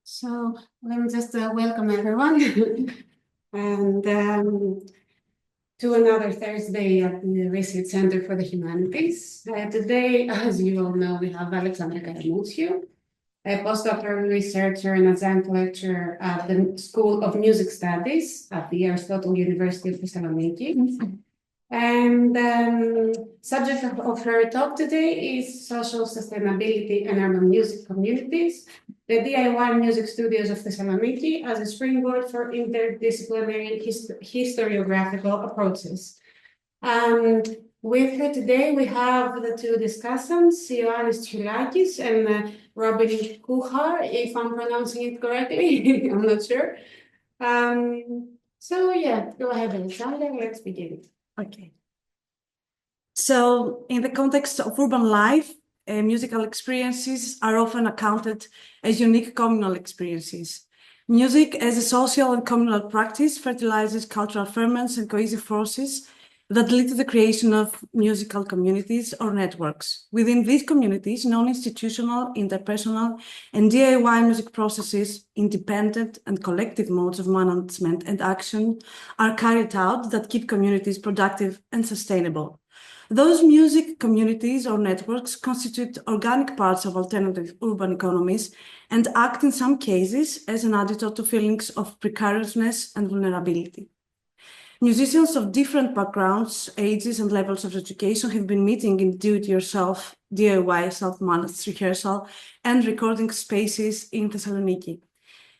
So let me just welcome everyone and to another Thursday at the Research Center for the Humanities. Today, as you all know, we have Alexandra Karamoutsiou, a postdoctoral researcher and adjunct lecturer at the School of Music Studies at the Aristotle University of Thessaloniki. And subject of her talk today is social sustainability and urban music communities, the D.I.Y music studios of Thessaloniki as a springboard for interdisciplinary historiographical approaches. With her today, we have the two discussants, Ioannis Tsioulakis and Robin Kuchar, if I'm pronouncing it correctly, I'm not sure. So yeah, go ahead, Alexandra, let's begin. Okay. So in the context of urban life, musical experiences are often accounted as unique communal experiences. Music as a social and communal practice fertilizes cultural ferments and cohesive forces that lead to the creation of musical communities or networks. Within these communities, non-institutional, interpersonal, and D.I.Y music processes, independent and collective modes of management and action are carried out that keep communities productive and sustainable. Those music communities or networks constitute organic parts of alternative urban economies and act in some cases as an antidote to feelings of precariousness and vulnerability. Musicians of different backgrounds, ages, and levels of education have been meeting in do-it-yourself, D.I.Y, self-managed rehearsal and recording spaces in Thessaloniki.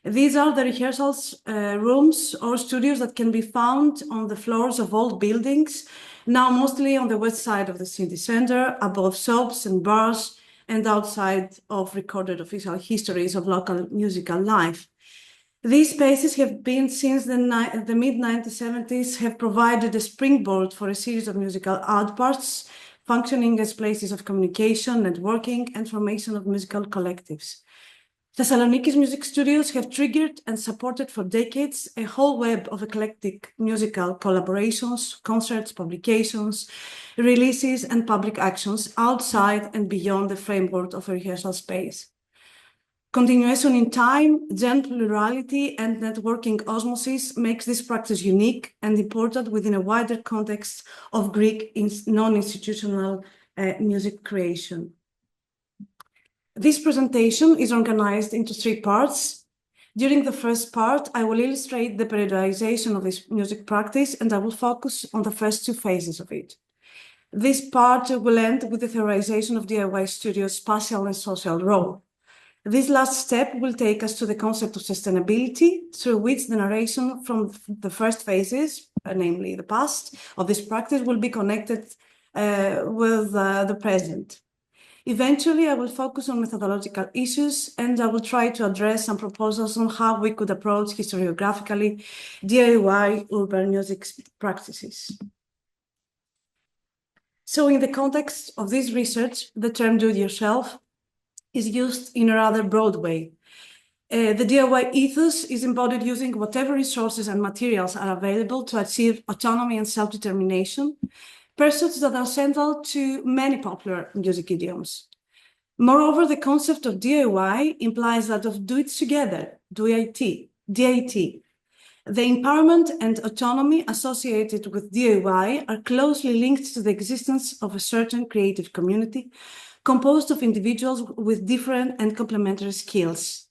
These are the rehearsals rooms or studios that can be found on the floors of old buildings, now mostly on the west side of the city center, above shops and bars, and outside of recorded official histories of local musical life. These spaces have been, since the mid-1970s, have provided a springboard for a series of musical outbursts, functioning as places of communication, networking, and formation of musical collectives. Thessaloniki's music studios have triggered and supported for decades a whole web of eclectic musical collaborations, concerts, publications, releases, and public actions outside and beyond the framework of a rehearsal space. Continuation in time, gender plurality, and networking osmosis makes this practice unique and important within a wider context of Greek non-institutional music creation. This presentation is organized into three parts. During the first part, I will illustrate the periodization of this music practice, and I will focus on the first two phases of it. This part will end with the theorization of D.I.Y studios' spatial and social role. This last step will take us to the concept of sustainability, through which the narration from the first phases, namely the past, of this practice will be connected with the present. Eventually, I will focus on methodological issues, and I will try to address some proposals on how we could approach historiographically D.I.Y urban music practices. So in the context of this research, the term do-it-yourself is used in a rather broad way. The D.I.Y ethos is embodied using whatever resources and materials are available to achieve autonomy and self-determination, pursuits that are central to many popular music idioms. Moreover, the concept of D.I.Y implies that of do it together, D-I-T. The empowerment and autonomy associated with D.I.Y are closely linked to the existence of a certain creative community composed of individuals with different and complementary skills.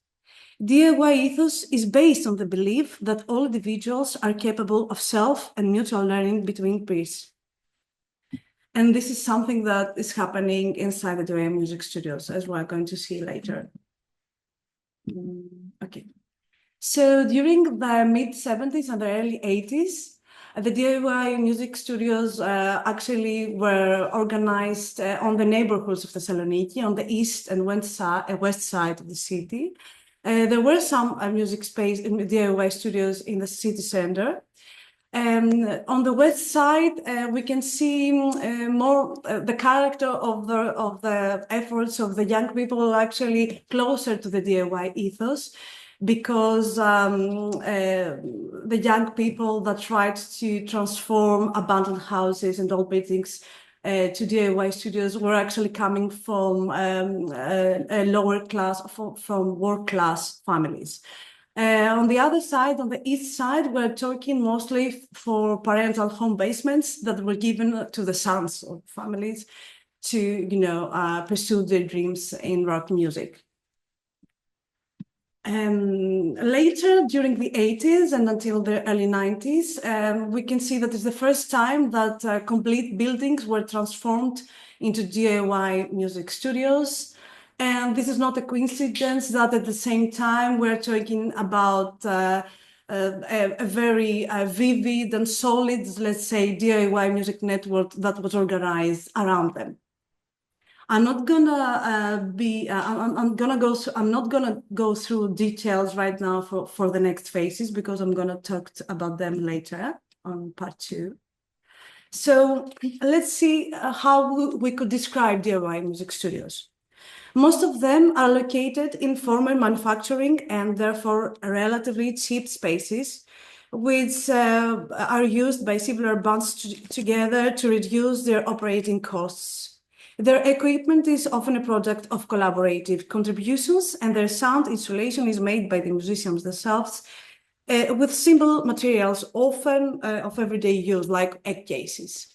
D.I.Y ethos is based on the belief that all individuals are capable of self and mutual learning between peers. And this is something that is happening inside the D.I.Y music studios, as we're going to see later. Okay. So during the mid-70s and the early 80s, the D.I.Y music studios actually were organized on the neighborhoods of Thessaloniki, on the east and west side of the city. There were some music space in D.I.Y studios in the city center. On the west side, we can see more the character of the efforts of the young people actually closer to the D.I.Y ethos, because the young people that tried to transform abandoned houses and old buildings to DIY studios were actually coming from a lower class, from work class families. On the other side, on the east side, we're talking mostly for parental home basements that were given to the sons of families to, pursue their dreams in rock music. Later, during the 80s and until the early 90s, we can see that it's the first time that complete buildings were transformed into DIY music studios. And this is not a coincidence that at the same time we're talking about a very vivid and solid, let's say, DIY music network that was organized around them. I'm not gonna go through details right now for the next phases because I'm gonna talk about them later on part 2. So let's see how we could describe DIY music studios. Most of them are located in formal manufacturing and therefore relatively cheap spaces, which are used by similar bands together to reduce their operating costs. Their equipment is often a product of collaborative contributions, and their sound insulation is made by the musicians themselves with simple materials, often of everyday use, like egg cases.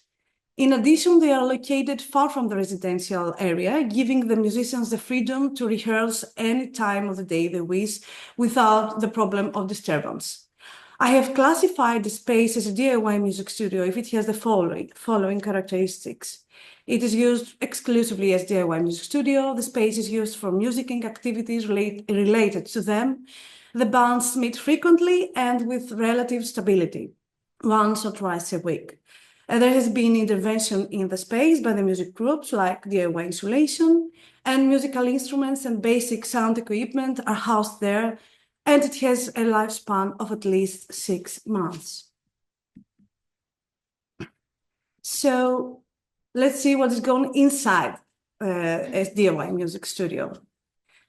In addition, they are located far from the residential area, giving the musicians the freedom to rehearse any time of the day they wish without the problem of disturbance. I have classified the space as a DIY music studio if it has the following characteristics. It is used exclusively as DIY music studio. The space is used for musicking activities related to them. The bands meet frequently and with relative stability, once or twice a week. There has been intervention in the space by the music groups like D.I.Y insulation, and musical instruments and basic sound equipment are housed there, and it has a lifespan of at least 6 months. So let's see what is going inside a D.I.Y music studio.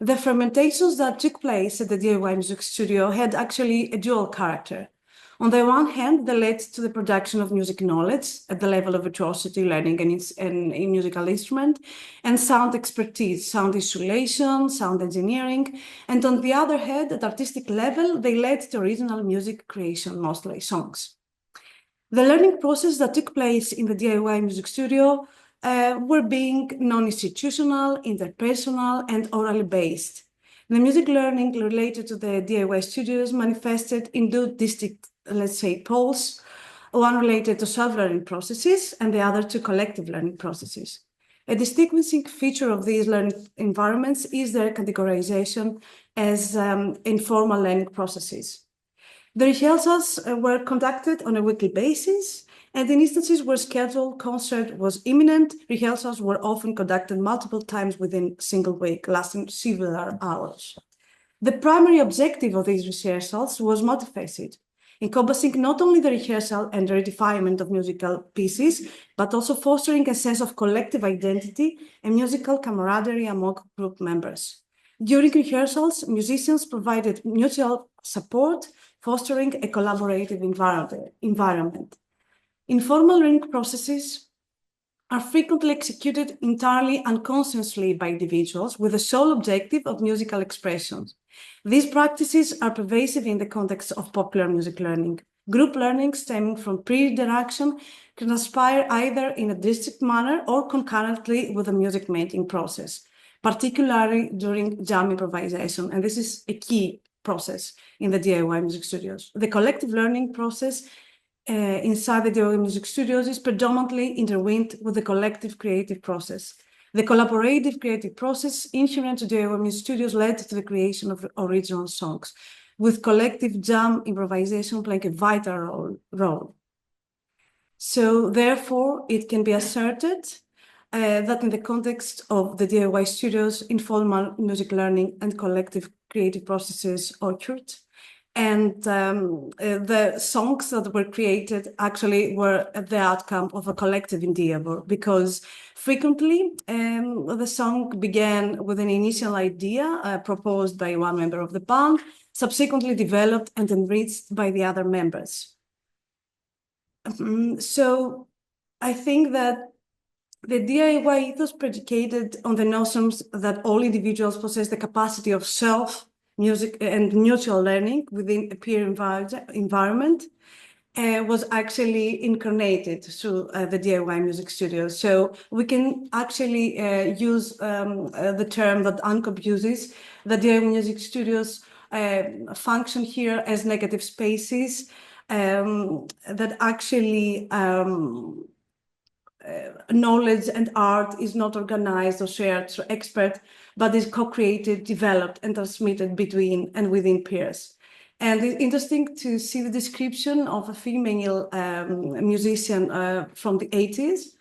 The fermentations that took place at the D.I.Y music studio had actually a dual character. On the one hand, they led to the production of music knowledge at the level of virtuosity, learning in musical instrument, and sound expertise, sound insulation, sound engineering. And on the other hand, at artistic level, they led to original music creation, mostly songs. The learning process that took place in the D.I.Y music studio were being non-institutional, interpersonal, and orally based. The music learning related to the D.I.Y studios manifested in two distinct, let's say, poles, one related to self-learning processes and the other to collective learning processes. A distinguishing feature of these learning environments is their categorization as informal learning processes. The rehearsals were conducted on a weekly basis, and in instances where scheduled concert was imminent, rehearsals were often conducted multiple times within a single week, lasting several hours. The primary objective of these rehearsals was multifaceted, encompassing not only the rehearsal and the refinement of musical pieces, but also fostering a sense of collective identity and musical camaraderie among group members. During rehearsals, musicians provided mutual support, fostering a collaborative environment. Informal learning processes are frequently executed entirely unconsciously by individuals with the sole objective of musical expression. These practices are pervasive in the context of popular music learning. Group learning stemming from pre-interaction can aspire either in a distinct manner or concurrently with the music making process, particularly during jam improvisation. And this is a key process in the D.I.Y music studios. The collective learning process inside the D.I.Y music studios is predominantly intertwined with the collective creative process. The collaborative creative process inherent to D.I.Y music studios led to the creation of original songs, with collective jam improvisation playing a vital role. So therefore, it can be asserted that in the context of the D.I.Y studios, informal music learning and collective creative processes occurred. And the songs that were created actually were the outcome of a collective endeavor, because frequently the song began with an initial idea proposed by one member of the band, subsequently developed and enriched by the other members. So I think that The D.I.Y. ethos predicated on the notions that all individuals possess the capacity of self, music, and mutual learning within a peer environment was actually incarnated through the D.I.Y. music studio. So we can actually use the term that Ankop uses, the D.I.Y. music studios function here as negative spaces that actually knowledge and art is not organized or shared through expert, but is co-created, developed, and transmitted between and within peers. And it's interesting to see the description of a female musician from the 80s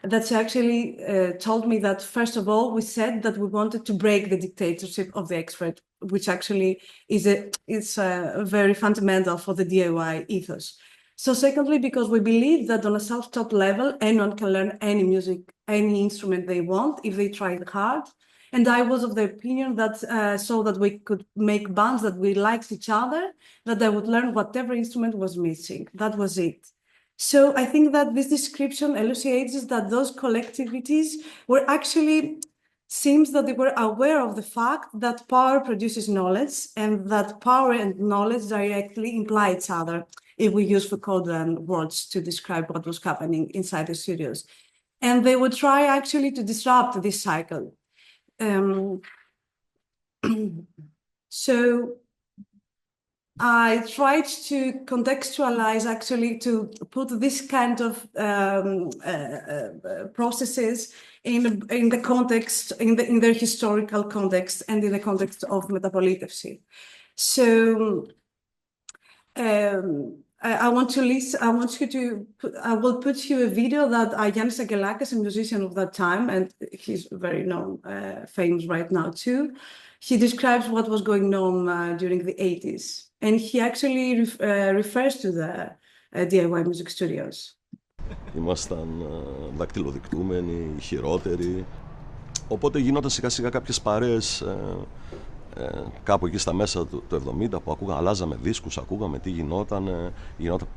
that actually told me that, first of all, we said that we wanted to break the dictatorship of the expert, which actually is very fundamental for the D.I.Y. ethos. So secondly, because we believe that on a self-taught level, anyone can learn any music, any instrument they want if they try hard. And I was of the opinion that so that we could make bands that we liked each other, that I would learn whatever instrument was missing. That was it. So I think that this description elucidates that those collectivities were actually, seems that they were aware of the fact that power produces knowledge and that power and knowledge directly imply each other, if we use Foucauldian words to describe what was happening inside the studios. And they would try actually to disrupt this cycle. So I tried to contextualize, actually, to put this kind of processes in the context, in their historical context, and in the context of Metapolitefsi. So I will put you a video that Ioannis Angelakis, a musician of that time, and he's very known, famous right now too. He describes what was going on during the 80s. And he actually refers to the D.I.Y. music studios. Ήμασταν δακτυλοδεικτούμενοι, χειρότεροι. Οπότε γινόταν σιγά σιγά κάποιες παρέες κάπου εκεί στα μέσα του 70 που αλλάζαμε δίσκους, ακούγαμε τι γινόταν,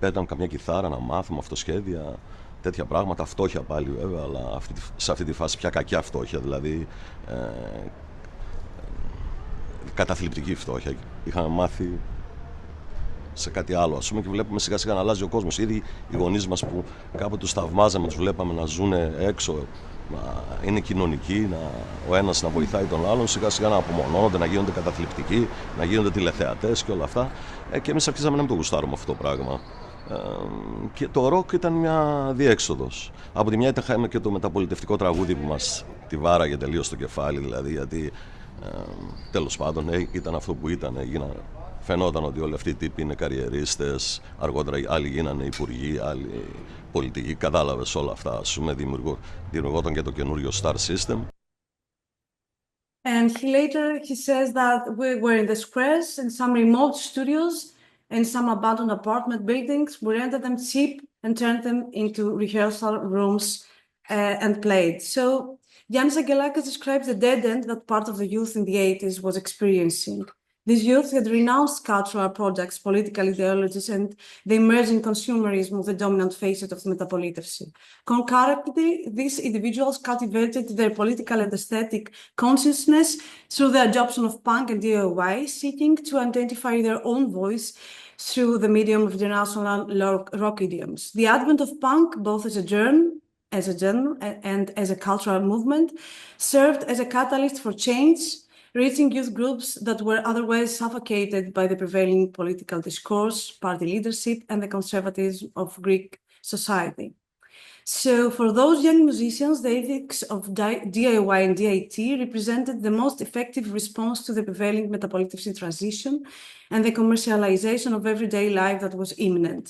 παίρναμε καμιά κιθάρα να μάθουμε αυτοσχέδια, τέτοια πράγματα, φτώχεια πάλι βέβαια, αλλά σε αυτή τη φάση πια κακιά φτώχεια, δηλαδή καταθλιπτική φτώχεια. Είχαμε μάθει σε κάτι άλλο, ας πούμε, και βλέπουμε σιγά σιγά να αλλάζει ο κόσμος. Ήδη οι γονείς μας που κάποτε τους θαυμάζαμε, τους βλέπαμε να ζουν έξω, να είναι κοινωνικοί, ο ένας να βοηθάει τον άλλον, σιγά σιγά να απομονώνονται, να γίνονται καταθλιπτικοί, να γίνονται τηλεθεατές και όλα αυτά. Και εμείς αρχίσαμε να μην το γουστάρουμε αυτό το πράγμα. Και το ροκ ήταν μια διέξοδος. Από τη μια είχαμε και το μεταπολιτευτικό τραγούδι που μας τη βάραγε τελείως στο κεφάλι, δηλαδή, γιατί τέλος πάντων ήταν αυτό που ήταν. Φαινόταν ότι όλοι αυτοί οι τύποι είναι καριερίστες, αργότερα άλλοι γίνανε υπουργοί, άλλοι πολιτικοί, κατάλαβες όλα αυτά, ας πούμε, δημιουργόταν και το καινούριο Star System. And he says that we were in the squares, in some remote studios, and some abandoned apartment buildings. We rented them cheap and turned them into rehearsal rooms and played. So Ioannis Angelakis describes the dead end that part of the youth in the 80s was experiencing. These youth had renounced cultural projects, political ideologies, and the emerging consumerism of the dominant facet of the Metapolitefsi. Concurrently, these individuals cultivated their political and aesthetic consciousness through the adoption of punk and D.I.Y., seeking to identify their own voice through the medium of international rock idioms. The advent of punk, both as a genre and as a cultural movement, served as a catalyst for change, reaching youth groups that were otherwise suffocated by the prevailing political discourse, party leadership, and the conservatism of Greek society. So for those young musicians, the ethics of D.I.Y. and D.I.T. represented the most effective response to the prevailing Metapolitefsi transition and the commercialization of everyday life that was imminent.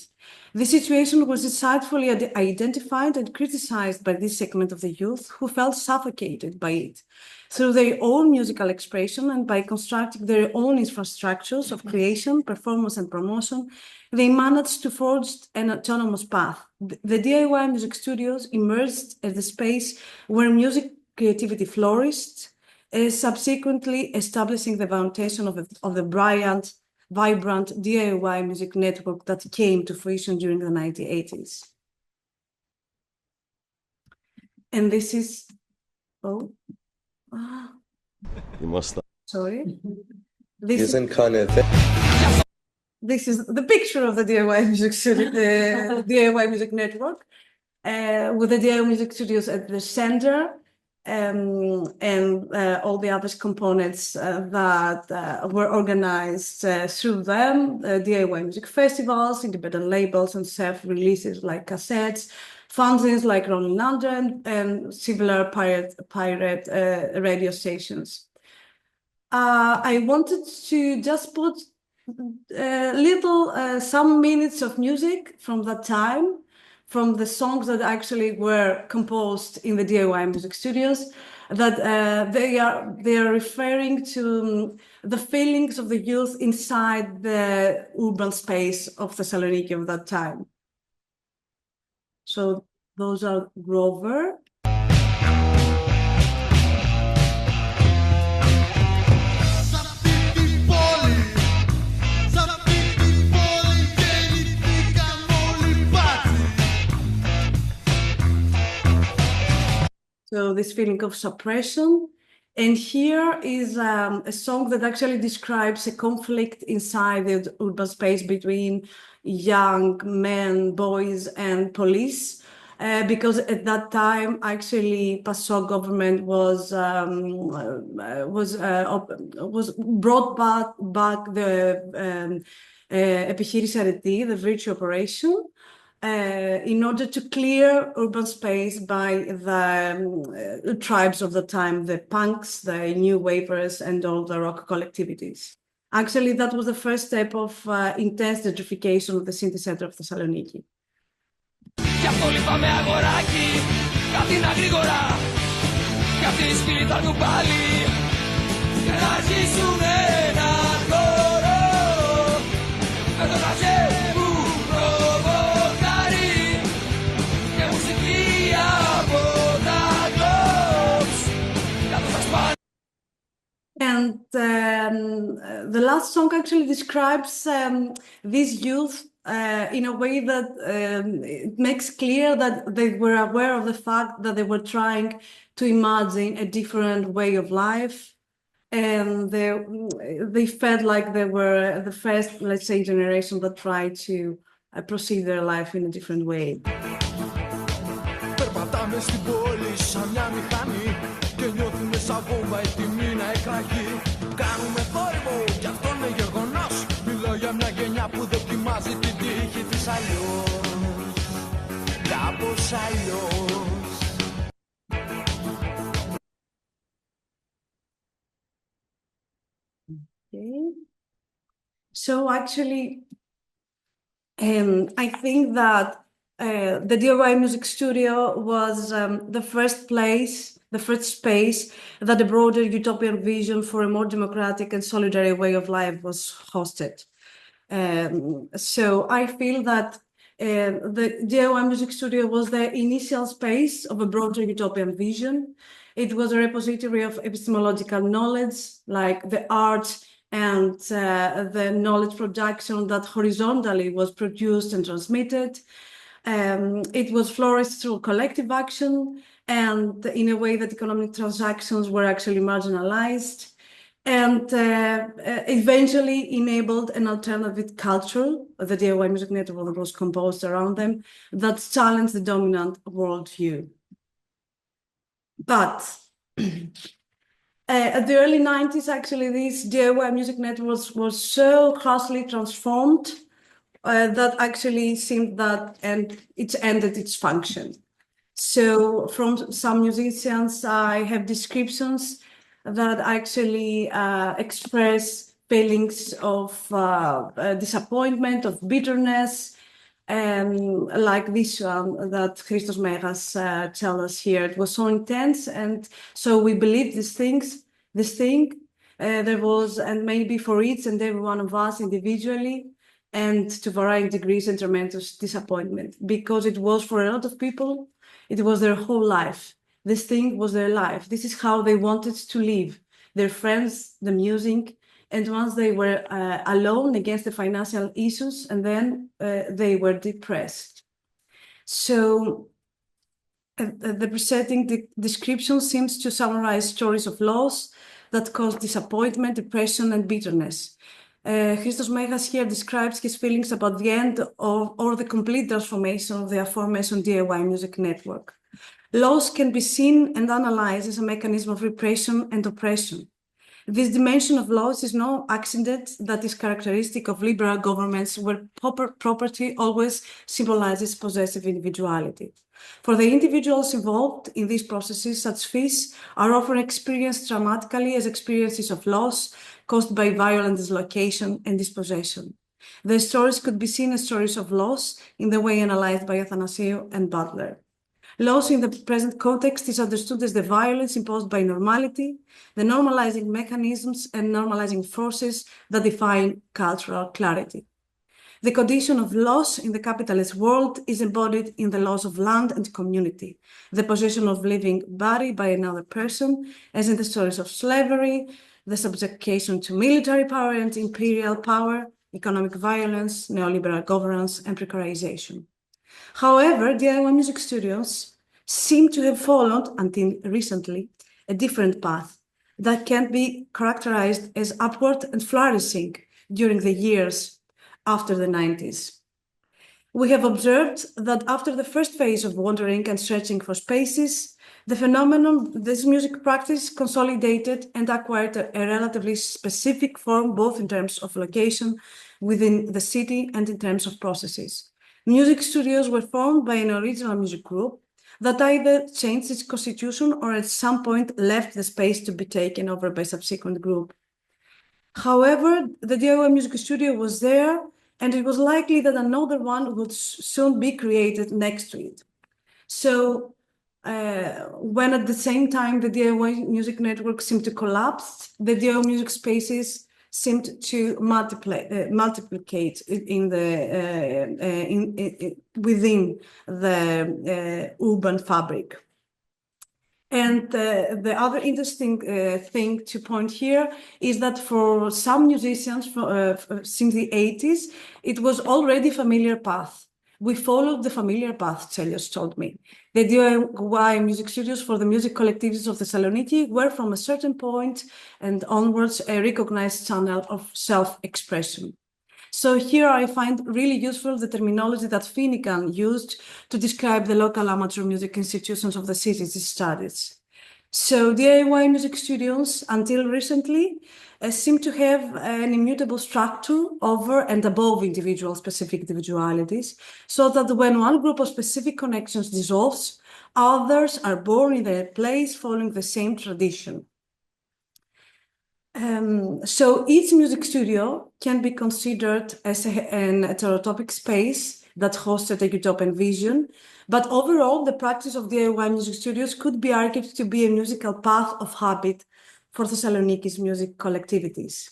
This situation was insightfully identified and criticized by this segment of the youth who felt suffocated by it. Through their own musical expression and by constructing their own infrastructures of creation, performance, and promotion, they managed to forge an autonomous path. The D.I.Y. music studios emerged as the space where music creativity flourished, subsequently establishing the foundation of the vibrant D.I.Y. music network that came to fruition during the 1980s. And this is, sorry. This is the picture of the D.I.Y music studio, the D.I.Y music network, with the D.I.Y music studios at the center, and all the other components that were organized through them, D.I.Y music festivals, independent labels and self-releases like cassettes, fanzines like Rolling London, and similar pirate radio stations. I wanted to just put some minutes of music from that time, from the songs that actually were composed in the D.I.Y music studios, that they are referring to the feelings of the youth inside the urban space of Thessaloniki of that time. So those are Grover. So this feeling of suppression. And here is a song that actually describes a conflict inside the urban space between young men, boys, and police. Because at that time, actually, PASOK government was brought back the επιχείρηση Αρετή, the virtue operation, in order to clear urban space by the tribes of the time, the punks, the new wavers, and all the rock collectivities. Actually, that was the first step of intense gentrification of the city center of Thessaloniki. Κι αυτό λυπάμαι αγοράκι, κάτι να γρήγορα, κι αυτοί οι σκύλοι θα έρθουν πάλι και να αρχίσουν ένα χώρο με το ραζέ που προβοκάρει και μουσική από τα κλόψ καθώς θα σπάνε. And the last song actually describes these youth in a way that it makes clear that they were aware of the fact that they were trying to imagine a different way of life, and they felt like they were the first, let's say, generation that tried to proceed their life in a different way. Περπατάμε στην πόλη σαν μια μηχανή και νιώθουμε σαν βόμβα έτοιμη να εκραγεί. Κάνουμε θόρυβο κι αυτό είναι γεγονός. Μιλάω για μια γενιά που δοκιμάζει την τύχη της αλλιώς, κάπως αλλιώς. Okay. So actually, I think that the D.I.Y music studio was the first place, the first space that a broader utopian vision for a more democratic and solidary way of life was hosted. So I feel that the D.I.Y music studio was the initial space of a broader utopian vision. It was a repository of epistemological knowledge, like the arts and the knowledge production that horizontally was produced and transmitted. It was flourished through collective action and in a way that economic transactions were actually marginalized, and eventually enabled an alternative culture, the D.I.Y music network that was composed around them, that challenged the dominant worldview. But at the early 90s, actually, these D.I.Y music networks were so closely transformed that actually seemed that it's ended its function. So from some musicians, I have descriptions that actually express feelings of disappointment, of bitterness, like this one that Christos Megas tell us here. It was so intense, and so we believed this thing. There was, and maybe for each and every one of us individually, and to varying degrees, and tremendous disappointment, because it was for a lot of people, it was their whole life. This thing was their life. This is how they wanted to live. Their friends, the music, and once they were alone against the financial issues, and then they were depressed. So The preceding description seems to summarize stories of loss that cause disappointment, depression, and bitterness. Christos Megas here describes his feelings about the end of or the complete transformation of the aforementioned D.I.Y music network. Loss can be seen and analyzed as a mechanism of repression and oppression. This dimension of loss is no accident that is characteristic of liberal governments where property always symbolizes possessive individuality. For the individuals involved in these processes, such feats are often experienced dramatically as experiences of loss caused by violent dislocation and dispossession. The stories could be seen as stories of loss in the way analyzed by Athanasiou and Butler. Loss in the present context is understood as the violence imposed by normality, the normalizing mechanisms and normalizing forces that define cultural clarity. The condition of loss in the capitalist world is embodied in the loss of land and community, the possession of living body by another person, as in the stories of slavery, the subjugation to military power and imperial power, economic violence, neoliberal governance, and precarization. However, D.I.Y music studios seem to have followed, until recently, a different path that can be characterized as upward and flourishing during the years after the 90s. We have observed that after the first phase of wandering and searching for spaces, the phenomenon, this music practice consolidated and acquired a relatively specific form, both in terms of location within the city and in terms of processes. Music studios were formed by an original music group that either changed its constitution or at some point left the space to be taken over by subsequent group. However, the D.I.Y music studio was there, and it was likely that another one would soon be created next to it. So when at the same time the D.I.Y music network seemed to collapse, the D.I.Y music spaces seemed to multiplicate within the urban fabric. And the other interesting thing to point here is that for some musicians since the 80s, it was already a familiar path. We followed the familiar path, Tselios told me. The D.I.Y music studios for the music collectivities of Thessaloniki were from a certain point and onwards a recognized channel of self-expression. So here I find really useful the terminology that Finnegan used to describe the local amateur music institutions of the cities he studies. So D.I.Y music studios, until recently, seem to have an immutable structure over and above specific individualities, so that when one group of specific connections dissolves, others are born in their place following the same tradition. So each music studio can be considered as an heterotopic space that hosted a utopian vision, but overall the practice of D.I.Y music studios could be argued to be a musical path of habit for Thessaloniki's music collectivities.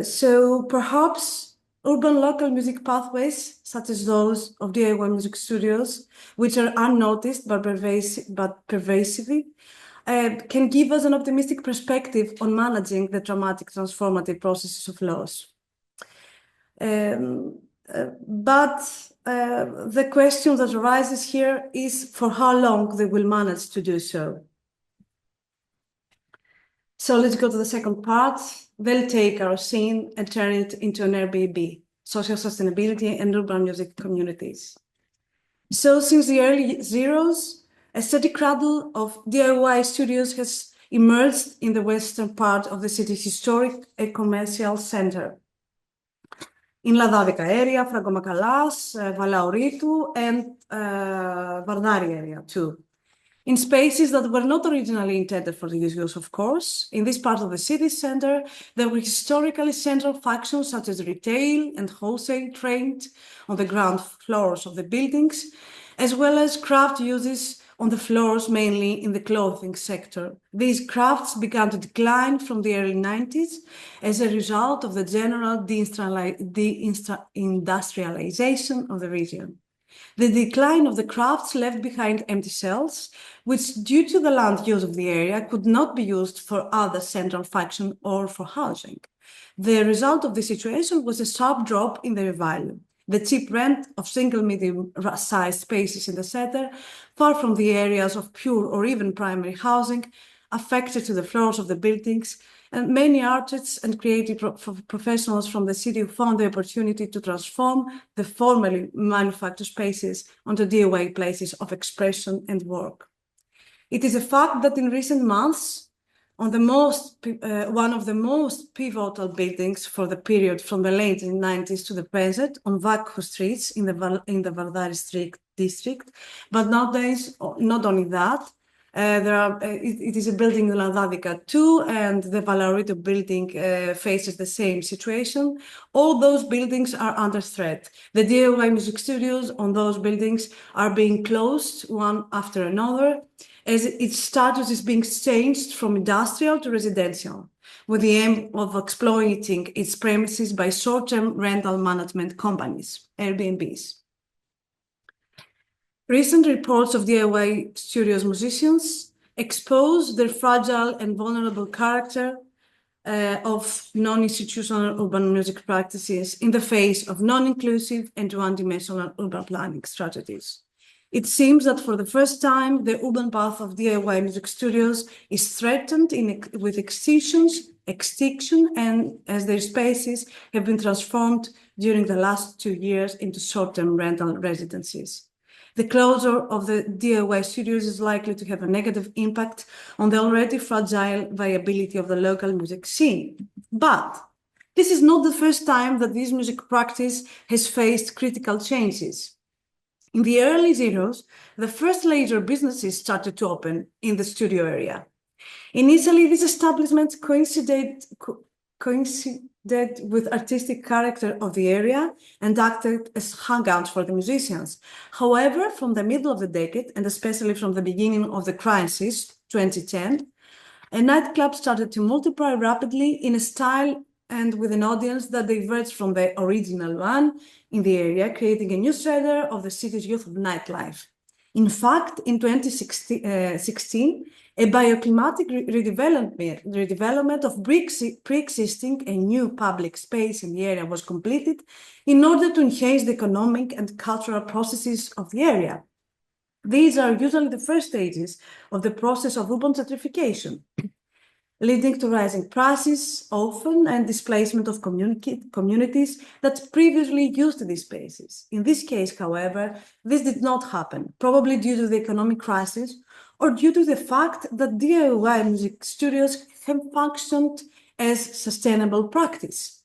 So perhaps urban local music pathways, such as those of D.I.Y music studios, which are unnoticed but pervasive, can give us an optimistic perspective on managing the dramatic transformative processes of loss. But the question that arises here is for how long they will manage to do so. So let's go to the second part. They'll take our scene and turn it into an Airbnb, social sustainability and urban music communities. So since the early zeros, a steady cradle of D.I.Y studios has emerged in the western part of the city's historic and commercial center. In Ladadica area, Fragomakalas, Valaoritu, and Vardari area too. In spaces that were not originally intended for the use, of course. In this part of the city center, there were historically central functions such as retail and wholesale trade on the ground floors of the buildings, as well as craft uses on the floors, mainly in the clothing sector. These crafts began to decline from the early 90s as a result of the general deindustrialization of the region. The decline of the crafts left behind empty cells, which, due to the land use of the area, could not be used for other central function or for housing. The result of the situation was a sharp drop in their value. The cheap rent of single medium-sized spaces in the center, far from the areas of pure or even primary housing, affected to the floors of the buildings, and many artists and creative professionals from the city found the opportunity to transform the formerly manufactured spaces onto D.I.Y places of expression and work. It is a fact that in recent months, one of the most pivotal buildings for the period from the late 90s to the present, on Vakho streets in the Vardari district, but nowadays, not only that, it is a building in Landadica too, and the Valarito building faces the same situation. All those buildings are under threat. The D.I.Y music studios on those buildings are being closed one after another, as its status is being changed from industrial to residential, with the aim of exploiting its premises by short-term rental management companies, Airbnbs. Recent reports of D.I.Y studios musicians expose their fragile and vulnerable character of non-institutional urban music practices in the face of non-inclusive and one-dimensional urban planning strategies. It seems that for the first time, the urban path of D.I.Y music studios is threatened with extinction, and as their spaces have been transformed during the last 2 years into short-term rental residencies. The closure of the D.I.Y studios is likely to have a negative impact on the already fragile viability of the local music scene. But this is not the first time that this music practice has faced critical changes. In the early zeros, the first leisure businesses started to open in the studio area. Initially, these establishments coincided with artistic character of the area and acted as hangouts for the musicians. However, from the middle of the decade, and especially from the beginning of the crisis, 2010, a nightclub started to multiply rapidly in a style and with an audience that diverged from the original one in the area, creating a new shredder of the city's youth of nightlife. In fact, in 2016, a bioclimatic redevelopment of pre-existing and new public space in the area was completed in order to enhance the economic and cultural processes of the area. These are usually the first stages of the process of urban gentrification, leading to rising prices, often, and displacement of communities that previously used these spaces. In this case, however, this did not happen, probably due to the economic crisis or due to the fact that D.I.Y music studios have functioned as sustainable practice.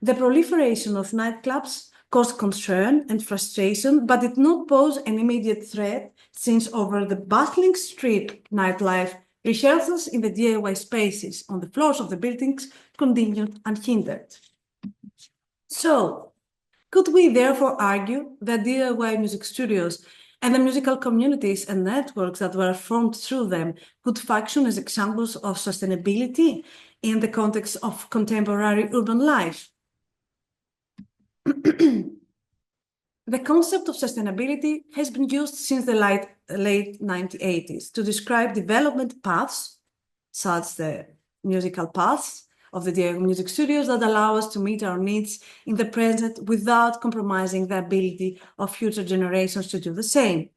The proliferation of nightclubs caused concern and frustration, but did not pose an immediate threat, since over the bustling street nightlife, rehearsals in the D.I.Y spaces on the floors of the buildings continued unhindered. So, could we therefore argue that D.I.Y music studios and the musical communities and networks that were formed through them could function as examples of sustainability in the context of contemporary urban life? The concept of sustainability has been used since the late 1980s to describe development paths, such as the musical paths of the D.I.Y music studios, that allow us to meet our needs in the present without compromising the ability of future generations to do the same.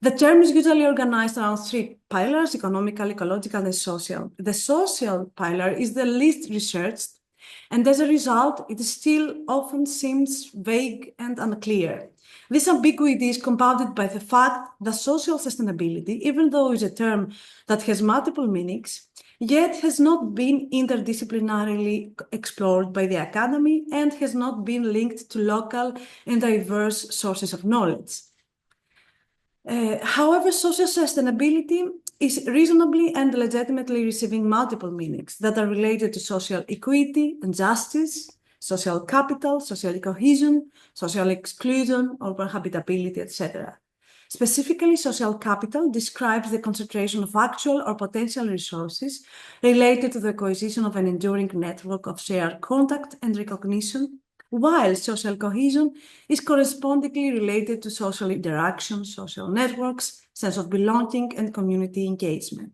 The term is usually organized around 3 pillars: economical, ecological, and social. The social pillar is the least researched, and as a result, it still often seems vague and unclear. This ambiguity is compounded by the fact that social sustainability, even though it's a term that has multiple meanings, yet has not been interdisciplinarily explored by the academy and has not been linked to local and diverse sources of knowledge. However, social sustainability is reasonably and legitimately receiving multiple meanings that are related to social equity and justice, social capital, social cohesion, social exclusion, urban habitability, etc. Specifically, social capital describes the concentration of actual or potential resources related to the cohesion of an enduring network of shared contact and recognition, while social cohesion is correspondingly related to social interaction, social networks, sense of belonging, and community engagement.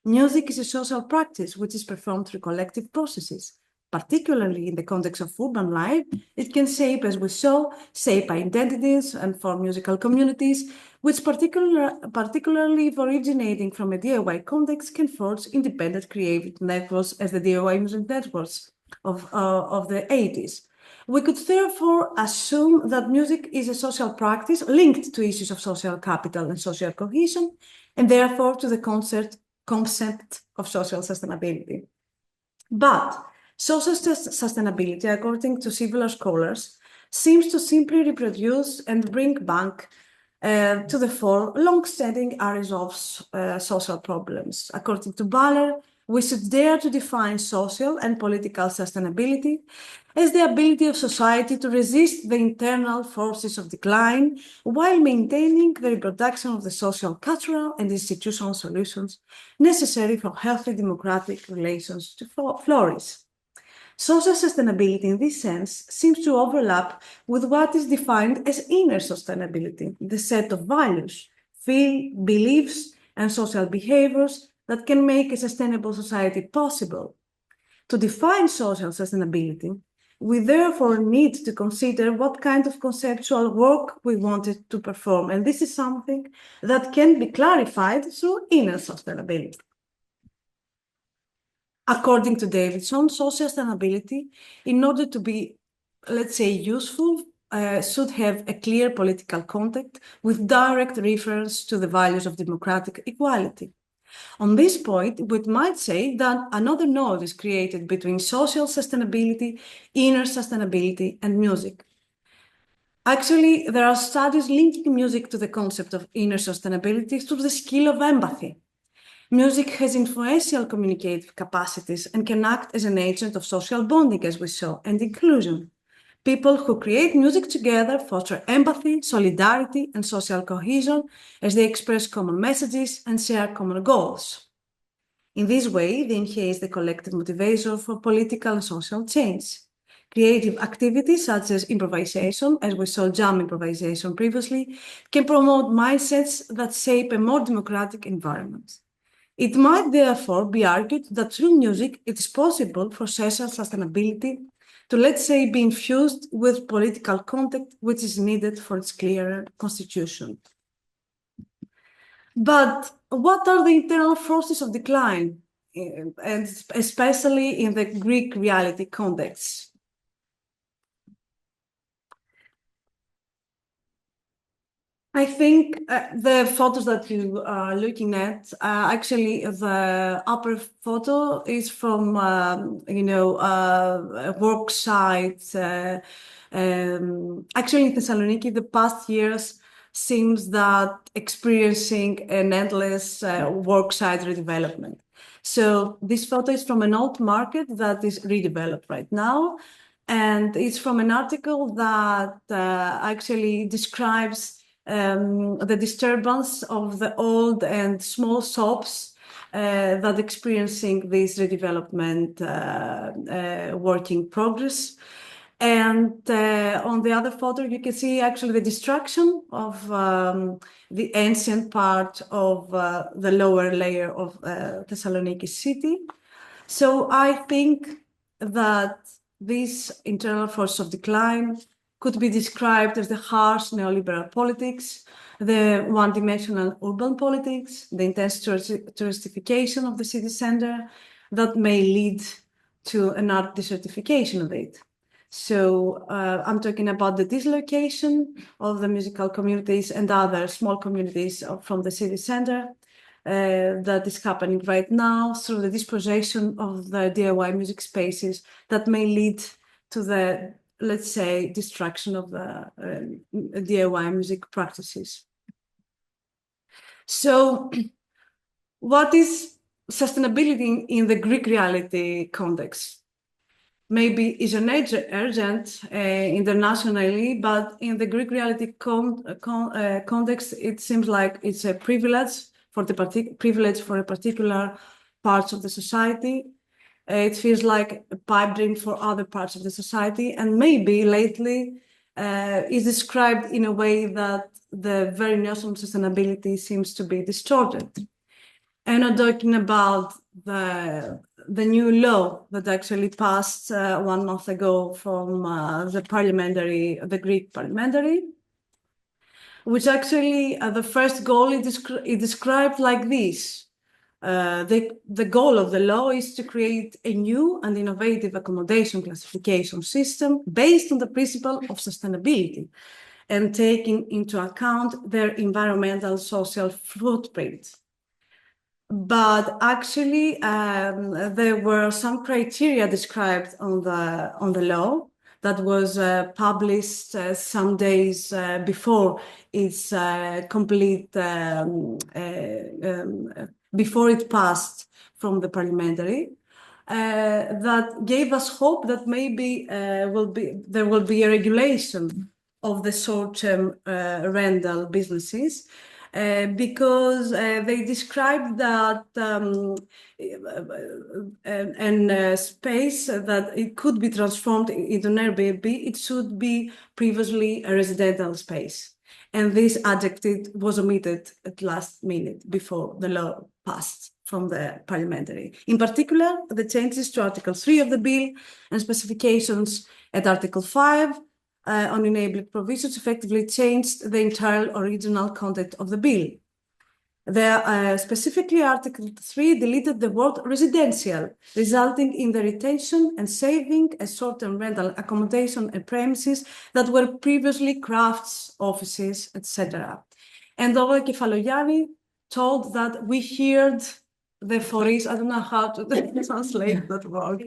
Music is a social practice which is performed through collective processes, particularly in the context of urban life, it can shape, as we saw, shape identities and form musical communities, which particularly if originating from a DIY context can forge independent creative networks as the DIY music networks of the 80s. We could therefore assume that music is a social practice linked to issues of social capital and social cohesion, and therefore to the concept of social sustainability. But social sustainability, according to several scholars, seems to simply reproduce and bring back to the fore long-standing areas of social problems. According to Baller, we should dare to define social and political sustainability as the ability of society to resist the internal forces of decline while maintaining the reproduction of the social, cultural, and institutional solutions necessary for healthy democratic relations to flourish. Social sustainability in this sense seems to overlap with what is defined as inner sustainability, the set of values, beliefs, and social behaviors that can make a sustainable society possible. To define social sustainability, we therefore need to consider what kind of conceptual work we wanted to perform, and this is something that can be clarified through inner sustainability. According to Davidson, social sustainability, in order to be, let's say, useful, should have a clear political context with direct reference to the values of democratic equality. On this point, we might say that another node is created between social sustainability, inner sustainability, and music. Actually, there are studies linking music to the concept of inner sustainability through the skill of empathy. Music has influential communicative capacities and can act as an agent of social bonding, as we saw, and inclusion. People who create music together foster empathy, solidarity, and social cohesion as they express common messages and share common goals. In this way, they enhance the collective motivation for political and social change. Creative activities such as improvisation, as we saw jam improvisation previously, can promote mindsets that shape a more democratic environment. It might therefore be argued that through music, it is possible for social sustainability to, let's say, be infused with political context, which is needed for its clearer constitution. But what are the internal forces of decline, and especially in the Greek reality context? I think the photos that you are looking at, actually the upper photo is from, a work site. Actually in Thessaloniki, the past years seems that experiencing an endless work site redevelopment. So this photo is from an old market that is redeveloped right now. And it's from an article that actually describes the disturbance of the old and small shops that experiencing this redevelopment work in progress. And on the other photo, you can see actually the destruction of the ancient part of the lower layer of Thessaloniki city. So I think that this internal force of decline could be described as the harsh neoliberal politics, the one-dimensional urban politics, the intense touristification of the city center that may lead to an art desertification of it. So I'm talking about the dislocation of the musical communities and other small communities from the city center that is happening right now through the dispossession of the DIY music spaces that may lead to the, let's say, destruction of the DIY music practices. So what is sustainability in the Greek reality context? Maybe is an urgent internationally, but in the Greek reality context, it seems like it's a privilege for a particular parts of the society. It feels like a pipe dream for other parts of the society, and maybe lately is described in a way that the very notion of sustainability seems to be distorted. And I'm talking about the the new law that actually passed 1 month ago from the Greek parliamentary, which actually the first goal is described like this. The goal of the law is to create a new and innovative accommodation classification system based on the principle of sustainability and taking into account their environmental social footprint. But actually, there were some criteria described on the law that was published some days before its complete, before it passed from the parliamentary, that gave us hope that maybe there will be a regulation of the short-term rental businesses. Because they described that space that it could be transformed into an Airbnb, it should be previously a residential space. And this adjective was omitted at last minute before the law passed from the parliamentary. In particular, the changes to Article 3 of the bill and specifications at Article 5 on enabling provisions effectively changed the entire original content of the bill. Specifically, Article 3 deleted the word residential, resulting in the retention and saving a short-term rental accommodation and premises that were previously crafts, offices, etc. And Dr. Kefalogianni told that we heard the foris, I don't know how to translate that word,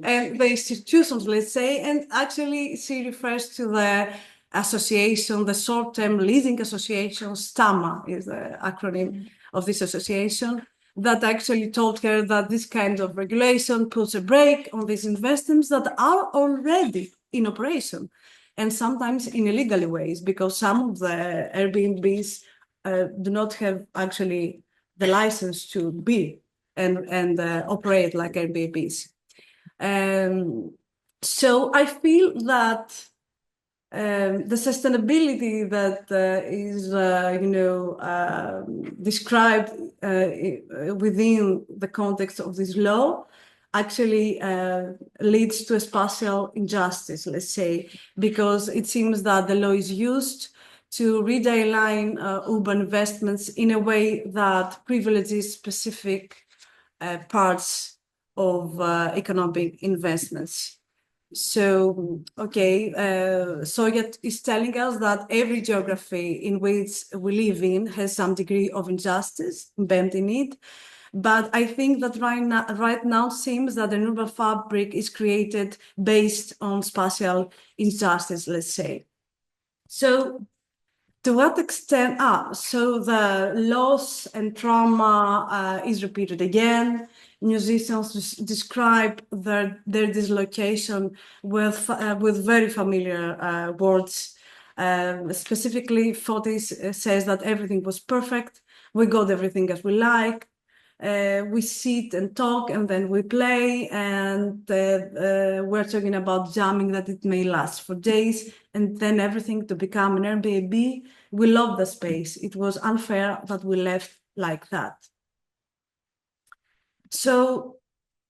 and the institutions, let's say, and actually she refers to the association, the short-term leasing association, STAMA is the acronym of this association, that actually told her that this kind of regulation puts a brake on these investments that are already in operation, and sometimes in illegal ways, because some of the Airbnbs do not have actually the license to be and operate like Airbnbs. So I feel that the sustainability that is, described within the context of this law actually leads to a spatial injustice, let's say, because it seems that the law is used to redesign urban investments in a way that privileges specific parts of economic investments. So, Soyet is telling us that every geography in which we live in has some degree of injustice embedded in it. But I think that right now seems that the urban fabric is created based on spatial injustice, let's say. So, to what extent? So the loss and trauma is repeated again. Musicians describe their dislocation with very familiar words. Specifically, Fotis says that everything was perfect. We got everything as we like. We sit and talk, and then we play, and we're talking about jamming that it may last for days, and then everything to become an Airbnb. We love the space. It was unfair that we left like that. So,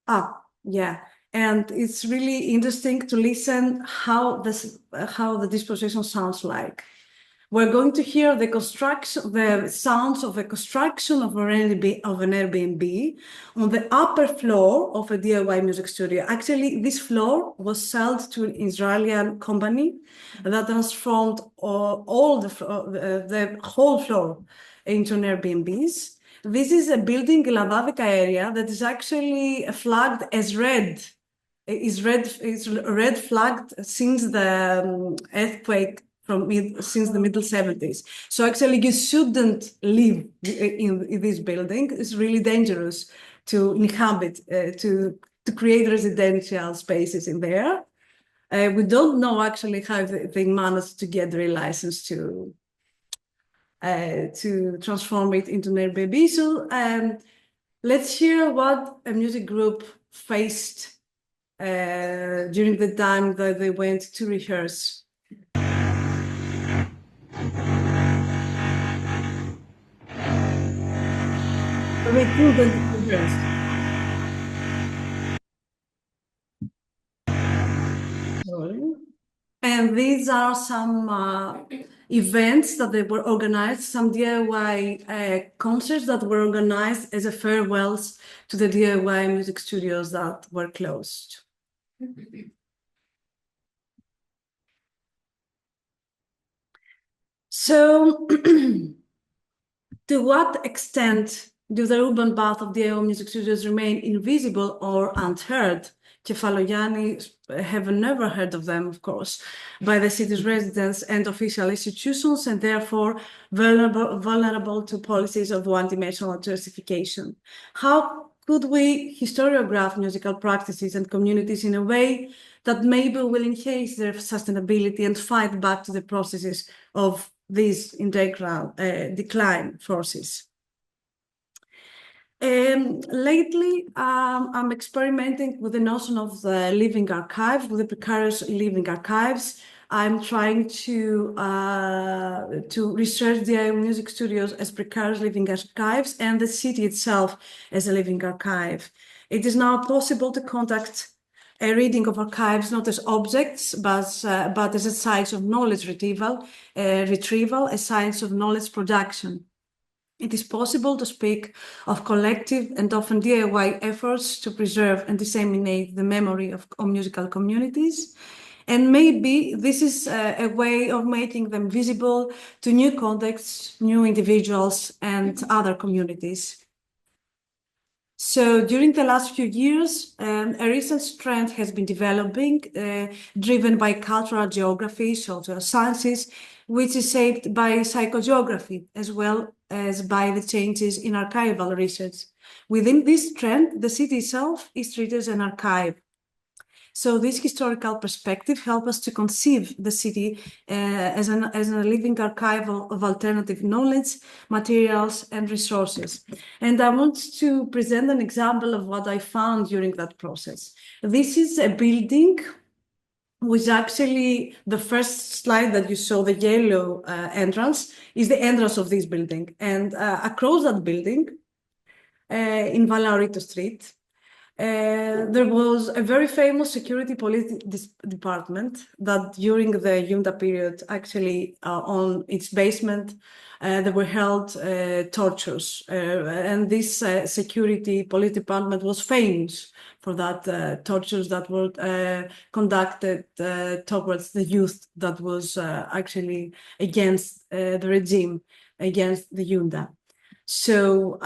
and it's really interesting to listen how the disposition sounds like. We're going to hear the sounds of the construction of an Airbnb on the upper floor of a D.I.Y music studio. Actually, this floor was sold to an Israeli company that transformed the whole floor into an Airbnbs. This is a building in Lavavika area that is actually flagged as red. It's red flagged since the earthquake since the middle 70s. So actually you shouldn't live in this building. It's really dangerous to inhabit, to create residential spaces in there. We don't know actually how they managed to get the license to transform it into an Airbnb. So let's hear what a music group faced during the time that they went to rehearse. We couldn't rehearse. And these are some events that they were organized, some DIY concerts that were organized as a farewells to the DIY music studios that were closed. So, to what extent do the urban path of DIY music studios remain invisible or unheard? Kefalogianni have never heard of them, of course, by the city's residents and official institutions, and therefore vulnerable to policies of one-dimensional justification. How could we historiograph musical practices and communities in a way that maybe will enhance their sustainability and fight back to the processes of these integral decline forces? Lately, I'm experimenting with the notion of the living archive, with the precarious living archives. I'm trying to research the music studios as precarious living archives and the city itself as a living archive. It is now possible to conduct a reading of archives not as objects, but as a science of knowledge retrieval, a science of knowledge production. It is possible to speak of collective and often DIY efforts to preserve and disseminate the memory of musical communities. And maybe this is a way of making them visible to new contexts, new individuals, and other communities. So during the last few years, a recent trend has been developing, driven by cultural geography, social sciences, which is shaped by psychogeography, as well as by the changes in archival research. Within this trend, the city itself is treated as an archive. So this historical perspective helps us to conceive the city as a living archive of alternative knowledge, materials, and resources. And I want to present an example of what I found during that process. This is a building which actually, the first slide that you saw, the yellow entrance, is the entrance of this building. And across that building, in Valaorito Street, there was a very famous security police department that during the Junta period, actually on its basement, there were held tortures. And this security police department was famous for that tortures that were conducted towards the youth that was actually against the regime, against the Junta. So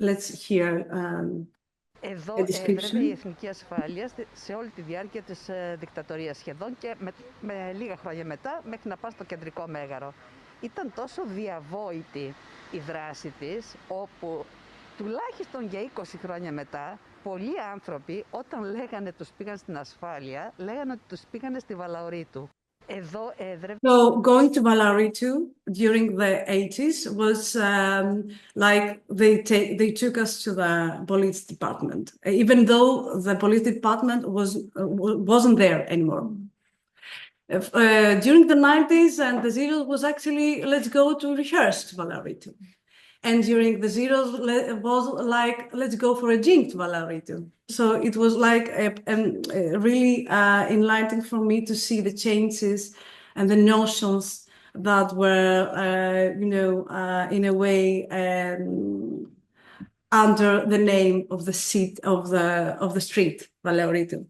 let's hear Εδώ a description. η εθνική ασφάλεια σε όλη τη διάρκεια της δικτατορίας σχεδόν και με λίγα χρόνια μετά μέχρι να πάει στο κεντρικό μέγαρο. Ήταν τόσο διαβόητη η δράση της, όπου τουλάχιστον για 20 χρόνια μετά πολλοί άνθρωποι όταν λέγανε τους πήγαν στην ασφάλεια, λέγανε ότι τους πήγανε στη Valaorito. So going to Valaorito during the 80s was like they took us to the police department, even though the police department wasn't there anymore. During the 90s and the zeros was actually, let's go to rehearse to Valaorito. And during the zeros was like, let's go for Adjunct Valaorito. So it was like really enlightening for me to see the changes and the notions that were, in a way under the name of the seat of the street, Valaorito.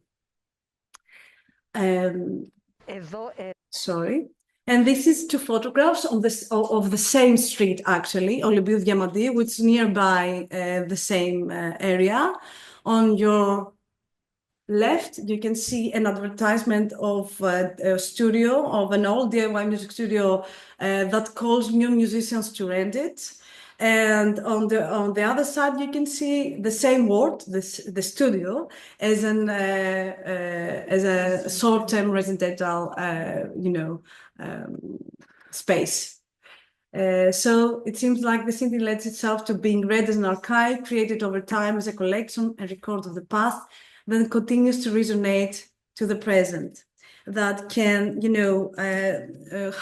Sorry. And this is two photographs of the same street, actually, Olympiou Diamandis, which is nearby the same area. On your left, you can see an advertisement of a studio, of an old DIY music studio that calls new musicians to rent it. And on the other side, you can see the same word, the studio, as a short-term residential, space. So it seems like the city lends itself to being read as an archive, created over time as a collection and record of the past, then continues to resonate to the present. That can,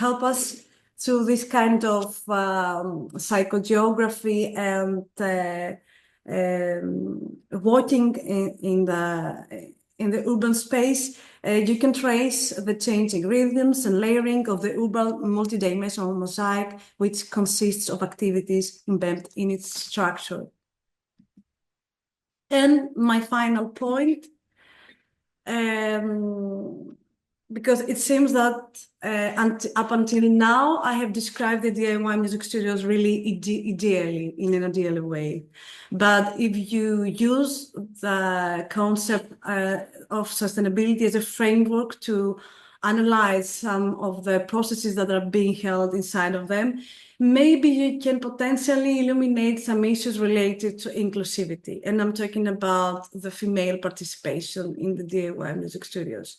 help us through this kind of psychogeography and walking In the urban space, you can trace the changing rhythms and layering of the urban multidimensional mosaic, which consists of activities embedded in its structure. And my final point, because it seems that up until now, I have described the D.I.Y music studios really ideally, in an ideal way. But if you use the concept of sustainability as a framework to analyze some of the processes that are being held inside of them, maybe you can potentially illuminate some issues related to inclusivity. And I'm talking about the female participation in the D.I.Y music studios.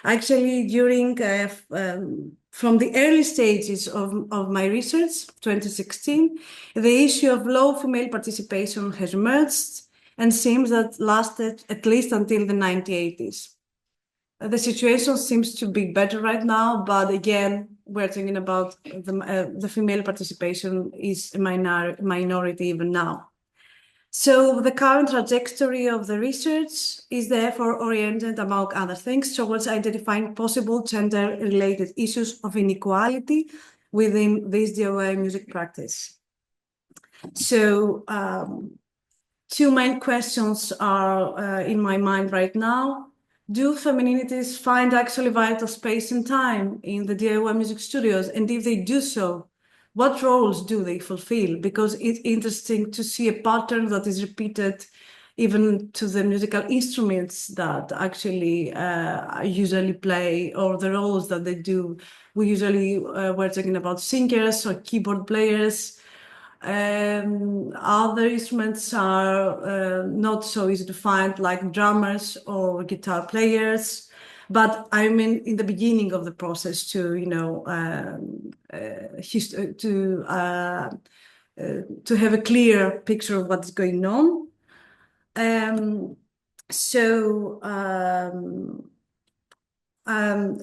Actually, during from the early stages of my research, 2016, the issue of low female participation has emerged and seems that lasted at least until the 1980s. The situation seems to be better right now, but again, we're talking about the female participation is a minority even now. So the current trajectory of the research is therefore oriented, among other things, towards identifying possible gender-related issues of inequality within this D.I.Y music practice. So two main questions are in my mind right now. Do femininities find actually vital space and time in the D.I.Y music studios? And if they do so, what roles do they fulfill? Because it's interesting to see a pattern that is repeated even to the musical instruments that actually usually play, or the roles that they do. We usually we're talking about singers or keyboard players. Other instruments are not so easy to find, like drummers or guitar players. But I mean, in the beginning of the process, to to have a clear picture of what's going on.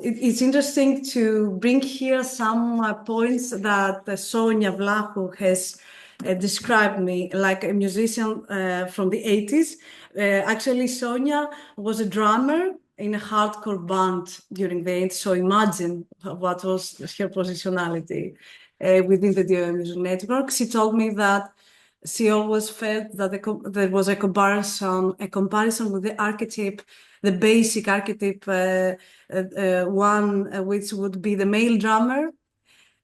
It's interesting to bring here some points that Sonia Vlahu has described me like a musician from the 80s. Actually, Sonia was a drummer in a hardcore band during the 80s, so imagine what was her positionality within the D.I.Y music network. She told me that she always felt that there was a comparison with the archetype, the basic archetype, one which would be the male drummer.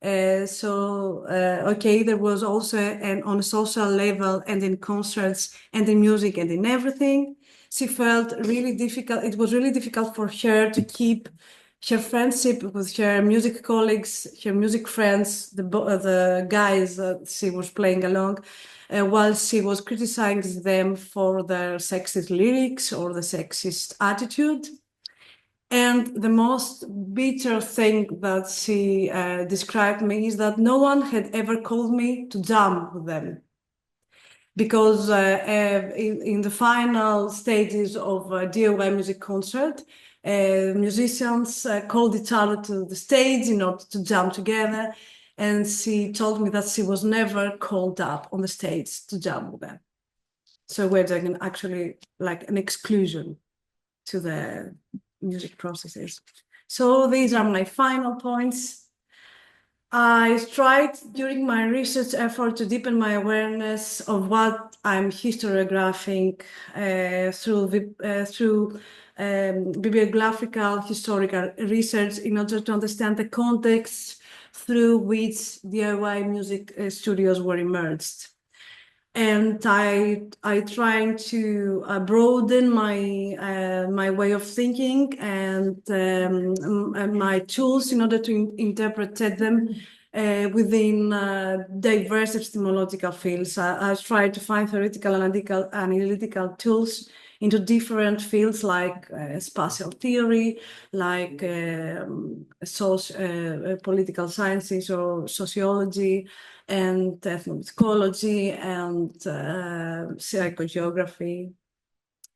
Okay, there was also on a social level and in concerts and in music and in everything. She felt really difficult. It was really difficult for her to keep her friendship with her music colleagues, her music friends, the guys that she was playing along, while she was criticizing them for their sexist lyrics or the sexist attitude. And the most bitter thing that she described me is that no one had ever called me to jam with them. Because in the final stages of a D.I.Y music concert, musicians called each other to the stage in order to jam together. And she told me that she was never called up on the stage to jam with them. So we're doing actually like an exclusion to the music processes. So these are my final points. I tried during my research effort to deepen my awareness of what I'm historiographing through bibliographical historical research in order to understand the context through which D.I.Y music studios were emerged. And I trying to broaden my way of thinking and my tools in order to interpret them within diverse epistemological fields. I tried to find theoretical and analytical tools into different fields like spatial theory, like political sciences or sociology, and ethnomusicology and psychogeography.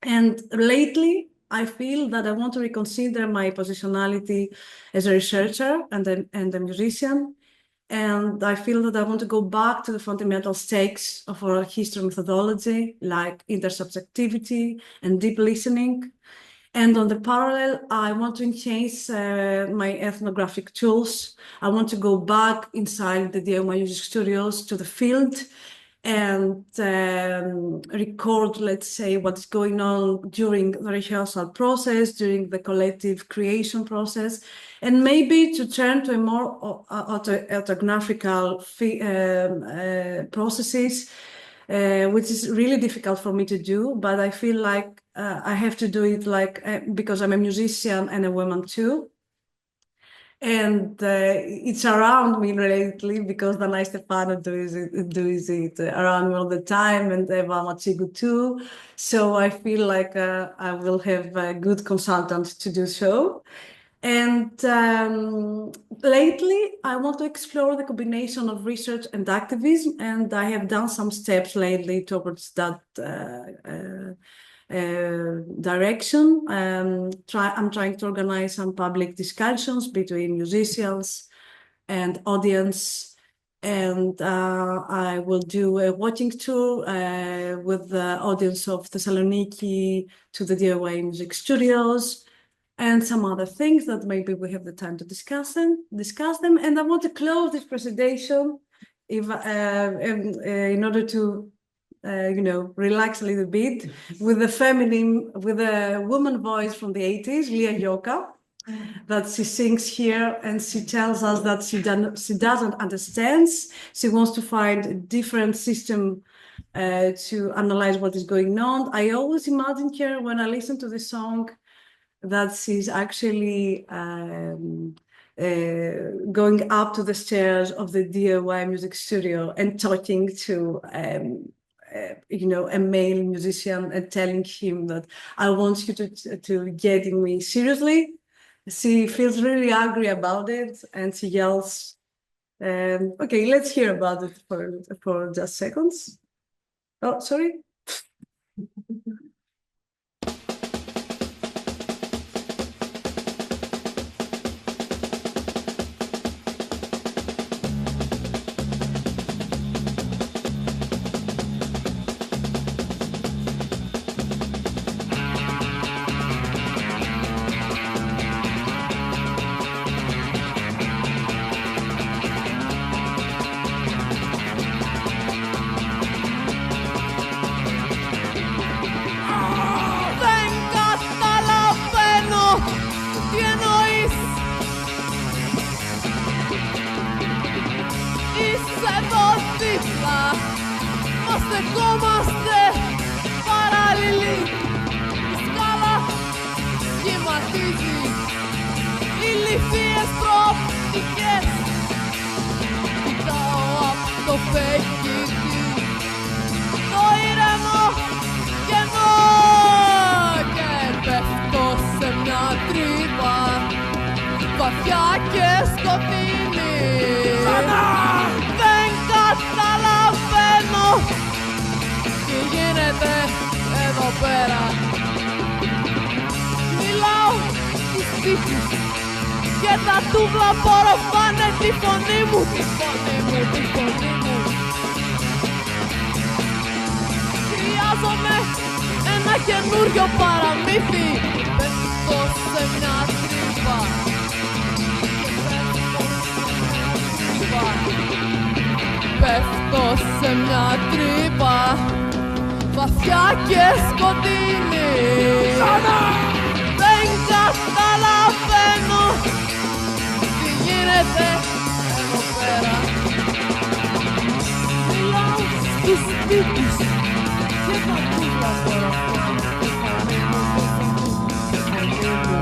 And lately, I feel that I want to reconsider my positionality as a researcher and a musician. And I feel that I want to go back to the fundamental stakes of oral history methodology, like intersubjectivity and deep listening. And on the parallel, I want to enhance my ethnographic tools. I want to go back inside the D.I.Y music studios to the field and record, let's say, what's going on during the rehearsal process, during the collective creation process, and maybe to turn to a more autographical processes, which is really difficult for me to do, but I feel like I have to do it because I'm a musician and a woman too. And it's around me lately because Danae Stefano does it around me all the time, and Eva Matsigu too. So I feel like I will have a good consultant to do so. And lately, I want to explore the combination of research and activism, and I have done some steps lately towards that direction. I'm trying to organize some public discussions between musicians and audience, and I will do a walking tour with the audience of Thessaloniki to the D.I.Y music studios, and some other things that maybe we have the time to discuss them. And I want to close this presentation in order to relax a little bit with a woman voice from the 80s, Lia Yoka, that she sings here, and she tells us that she doesn't understand. She wants to find a different system to analyze what is going on. I always imagine her when I listen to the song that she's actually going up to the stairs of the D.I.Y music studio and talking to a male musician and telling him that I want you to get me seriously. She feels really angry about it, and she yells. Okay, let's hear about it for just seconds. Oh, sorry. Στεκόμαστε παράλληλοι. Η σκάλα σχηματίζει ηλιθίες προοπτικές. Κοιτάω απ' το φεγγίτι το ήρεμο κενό και πέφτω σε μια τρύπα βαθιά και σκοτεινή. Δεν καταλαβαίνω τι γίνεται εδώ πέρα. Μιλάω στους τύπους και τα τούβλα απορροφάνε τη φωνή μου, τη φωνή μου, τη φωνή μου. Χρειάζομαι ένα καινούριο παραμύθι. Πέφτω σε μια τρύπα. Πέφτω σε μια τρύπα βαθιά και σκοτεινή. Δεν καταλαβαίνω τι γίνεται εδώ πέρα. Μιλάω στους τύπους και τα τύπα απορροφάνε τη φωνή μου, τη φωνή μου.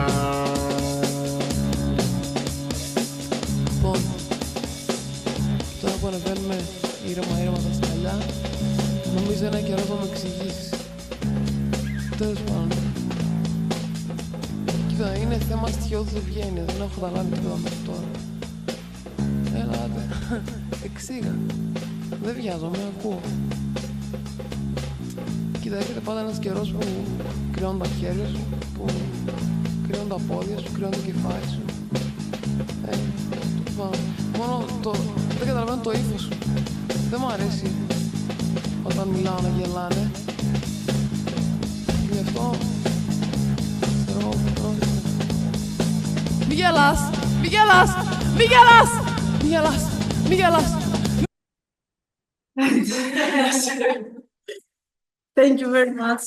Λοιπόν, τώρα που ανεβαίνουμε ήρεμα τα σκαλιά, νομίζω ένα καιρό θα με εξηγήσεις. Τέλος πάντων. Κοίτα, είναι θέμα στοιχειώδους ευγένεια, δεν έχω καταλάβει τίποτα μέχρι τώρα. Έλα, άντε, εξήγα. Δεν βιάζομαι, ακούω. Κοίτα, έρχεται πάντα ένας καιρός που κρυώνουν τα χέρια σου, που κρυώνουν τα πόδια σου, κρυώνουν το κεφάλι σου. Μόνο δεν καταλαβαίνω το ύφος σου. Δεν μου αρέσει όταν μιλάω να γελάνε. Γι' αυτό θέλω Μη γελάς, μη γελάς, μη γελάς, μη γελάς, μη γελάς. Thank you very much.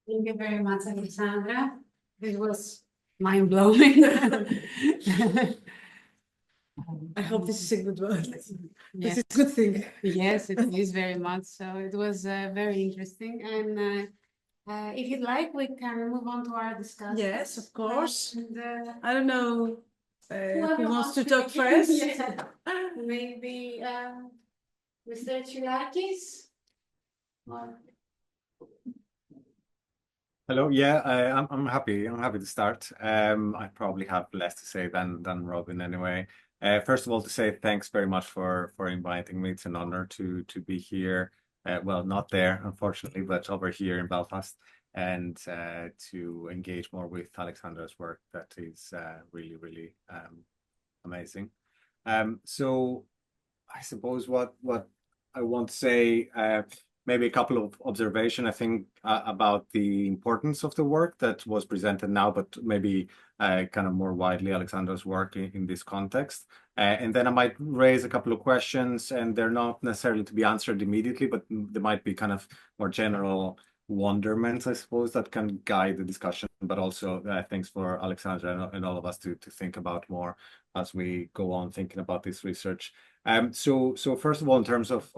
Thank you very much, Alexandra. This was mind-blowing. I hope this is a good word. This Yes. is a good thing. Yes, it is very much so. It was very interesting. And if you'd like, we can move on to our discussion. Yes, of course. And, I don't know whoever who wants to begin. talk first. Yeah. Maybe Mr. Tsioulakis? Or- Hello. Yeah, I'm happy. I'm happy to start. I probably have less to say than Robin anyway. First of all, to say thanks very much for inviting me. It's an honor to be here. Well, not there, unfortunately, but over here in Belfast, and to engage more with Alexandra's work. That is really amazing. So I suppose what I want to say. Maybe a couple of observations, I think, about the importance of the work that was presented now, but maybe kind of more widely Alexandra's work in this context. And then I might raise a couple of questions, and they're not necessarily to be answered immediately, but there might be kind of more general wonderments, I suppose, that can guide the discussion, but also things for Alexandra and all of us to think about more as we go on thinking about this research. So first of all, in terms of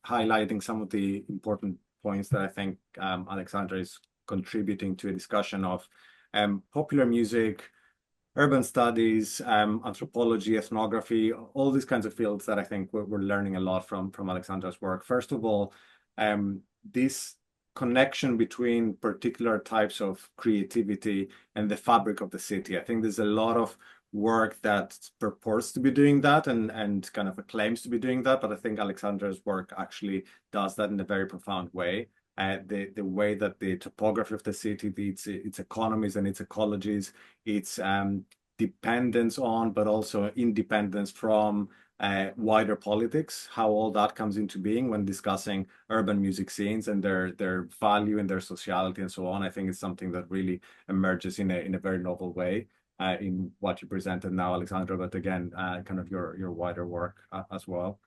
highlighting some of the important points that I think Alexandra is contributing to a discussion of popular music, urban studies, anthropology, ethnography, all these kinds of fields that I think we're learning a lot from Alexandra's work. First of all, this connection between particular types of creativity and the fabric of the city. I think there's a lot of work that purports to be doing that and kind of claims to be doing that, but I think Alexandra's work actually does that in a very profound way. The way that the topography of the city, its economies and its ecologies, its dependence on, but also independence from wider politics, how all that comes into being when discussing urban music scenes and their value and their sociality and so on. I think it's something that really emerges in a very novel way. In what you presented now, Alexandra, but again, kind of your wider work as well.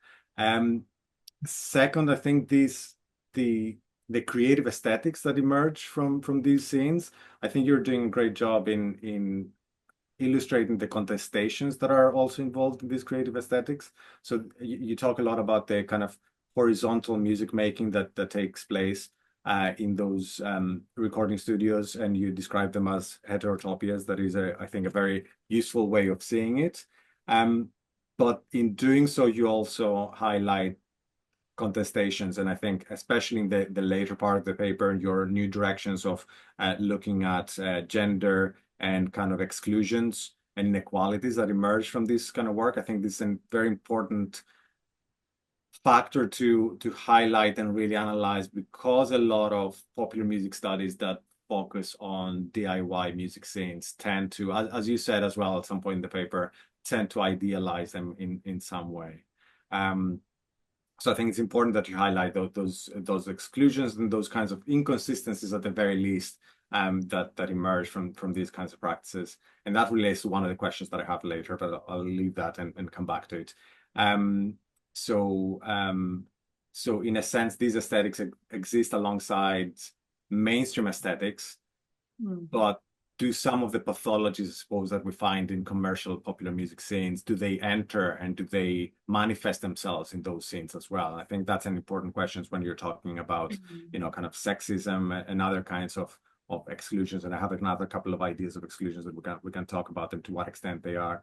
Second, I think the creative aesthetics that emerge from these scenes, I think you're doing a great job in illustrating the contestations that are also involved in these creative aesthetics. So you talk a lot about the kind of horizontal music making that takes place in those recording studios, and you describe them as heterotopias. That is, I think, a very useful way of seeing it. But in doing so, you also highlight contestations, and I think especially in the later part of the paper, your new directions of looking at gender and kind of exclusions and inequalities that emerge from this kind of work. I think this is a very important factor to highlight and really analyze, because a lot of popular music studies that focus on DIY music scenes tend to, as you said as well at some point in the paper, tend to idealize them in some way. So I think it's important that you highlight those exclusions and those kinds of inconsistencies at the very least that emerge from these kinds of practices. And that relates to one of the questions that I have later, but I'll leave that and come back to it. So in a sense, these aesthetics exist alongside mainstream aesthetics, but do some of the pathologies, I suppose, that we find in commercial popular music scenes, do they enter and do they manifest themselves in those scenes as well? And I think that's an important question when you're talking about, kind of sexism and other kinds of exclusions. And I have another couple of ideas of exclusions that we can talk about and to what extent they are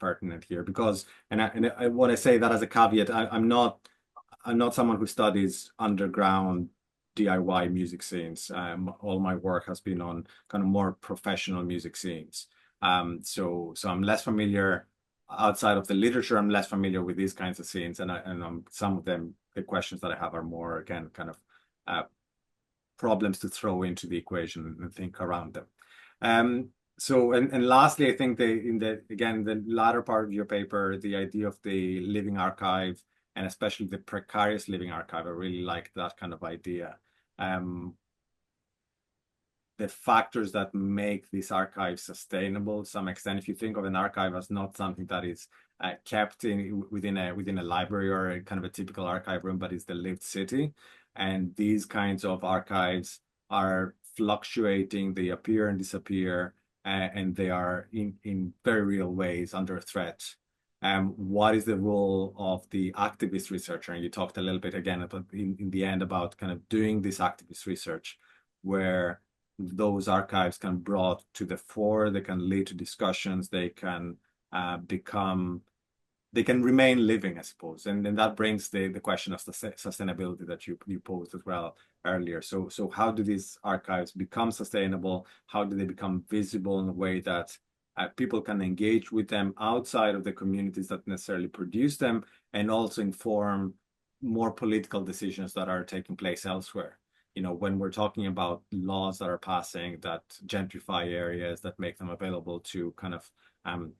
pertinent here. Because, and I want to say that as a caveat, I'm not someone who studies underground DIY music scenes. All my work has been on kind of more professional music scenes. So I'm less familiar outside of the literature. I'm less familiar with these kinds of scenes, and some of them, the questions that I have are more, again, kind of problems to throw into the equation and think around them. So lastly, I think the latter part of your paper, the idea of the living archive, and especially the precarious living archive, I really like that kind of idea. the factors that make this archive sustainable to some extent. If you think of an archive as not something that is kept within a library or a kind of a typical archive room, but it's the lived city. And these kinds of archives are fluctuating, they appear and disappear, and they are in very real ways under threat. What is the role of the activist researcher? And you talked a little bit again about in the end about kind of doing this activist research where those archives can be brought to the fore, they can lead to discussions, they can they can remain living, I suppose. And then that brings the question of sustainability that you posed as well earlier. So how do these archives become sustainable? How do they become visible in a way that people can engage with them outside of the communities that necessarily produce them, and also inform more political decisions that are taking place elsewhere? You know, when we're talking about laws that are passing that gentrify areas, that make them available to kind of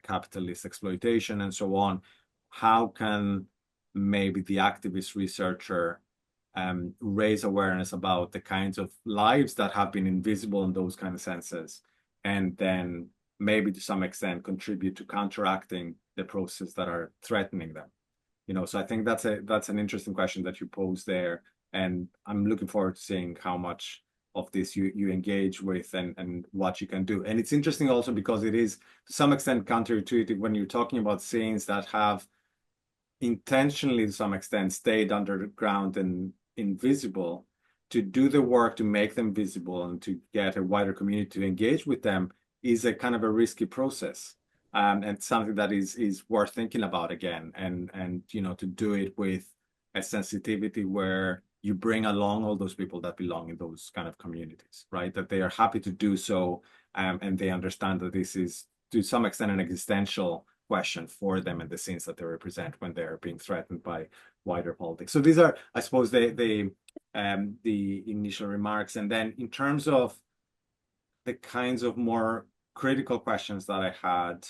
capitalist exploitation and so on, how can maybe the activist researcher raise awareness about the kinds of lives that have been invisible in those kind of senses, and then maybe to some extent contribute to counteracting the processes that are threatening them? You know, so I think that's an interesting question that you pose there. And I'm looking forward to seeing how much of this you engage with and what you can do. And it's interesting also because it is to some extent counterintuitive when you're talking about scenes that have intentionally to some extent stayed underground and invisible. To do the work to make them visible and to get a wider community to engage with them is a kind of a risky process. And something that is worth thinking about again, and you know, to do it with a sensitivity where you bring along all those people that belong in those kind of communities, right? That they are happy to do so, and they understand that this is to some extent an existential question for them and the scenes that they represent when they're being threatened by wider politics. So these are, I suppose, the initial remarks. And then in terms of the kinds of more critical questions that I had,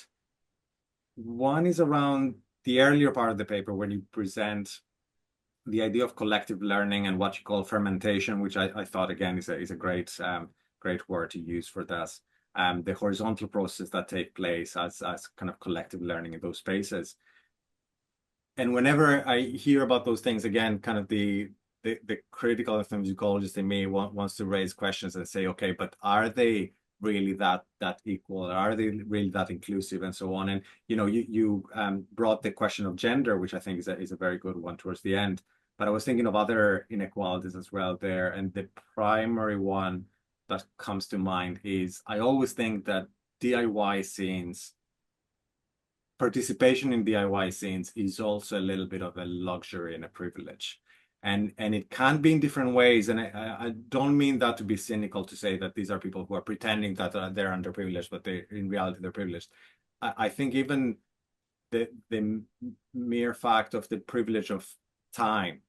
one is around the earlier part of the paper when you present the idea of collective learning and what you call fermentation, which I thought again is a great word to use for this. The horizontal processes that take place as kind of collective learning in those spaces. And whenever I hear about those things, again, kind of the critical ethnomusicologist in me wants to raise questions and say, okay, but are they really that equal? Are they really that inclusive, and so on? And you know, you brought the question of gender, which I think is a very good one towards the end. But I was thinking of other inequalities as well there, and the primary one that comes to mind is I always think that DIY scenes, participation in DIY scenes is also a little bit of a luxury and a privilege. And it can be in different ways. And I don't mean that to be cynical to say that these are people who are pretending that they're underprivileged, but in reality they're privileged. I think even the mere fact of the privilege of time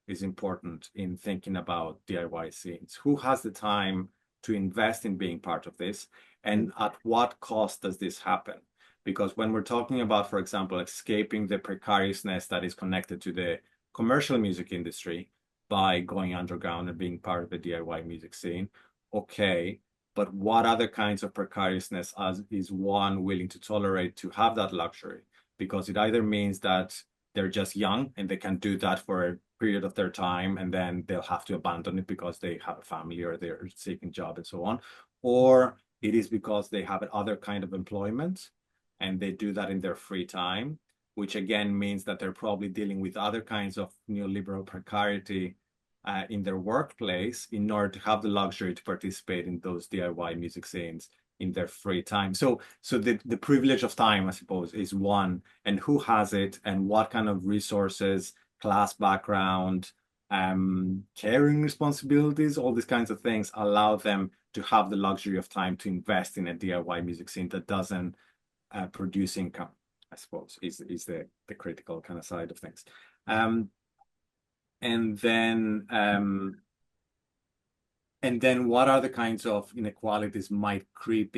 is important in thinking about DIY scenes. Who has the time to invest in being part of this, and at what cost does this happen? Because when we're talking about, for example, escaping the precariousness that is connected to the commercial music industry by going underground and being part of the DIY music scene, okay, but what other kinds of precariousness is one willing to tolerate to have that luxury? Because it either means that they're just young and they can do that for a period of their time, and then they'll have to abandon it because they have a family or they're seeking a job and so on, or it is because they have other kind of employment and they do that in their free time, which again means that they're probably dealing with other kinds of neoliberal precarity in their workplace in order to have the luxury to participate in those DIY music scenes in their free time. So the privilege of time, I suppose, is one, and who has it, and what kind of resources, class background, caring responsibilities, all these kinds of things allow them to have the luxury of time to invest in a DIY music scene that doesn't produce income, I suppose, is the critical kind of side of things. And then what are the kinds of inequalities might creep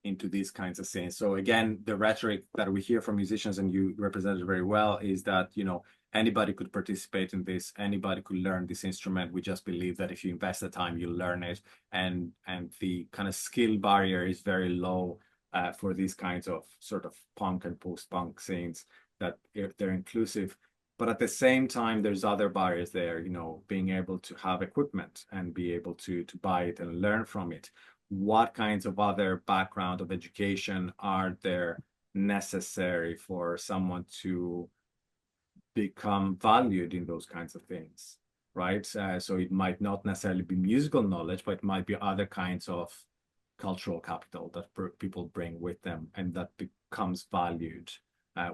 into these kinds of scenes? So again, the rhetoric that we hear from musicians, and you represented very well, is that, you know, anybody could participate in this, anybody could learn this instrument. We just believe that if you invest the time, you'll learn it. And the kind of skill barrier is very low for these kinds of sort of punk and post-punk scenes, that if they're inclusive. But at the same time, there's other barriers there, you know, being able to have equipment and be able to buy it and learn from it. What kinds of other background of education are there necessary for someone to become valued in those kinds of things, right? So it might not necessarily be musical knowledge, but it might be other kinds of cultural capital that people bring with them and that becomes valued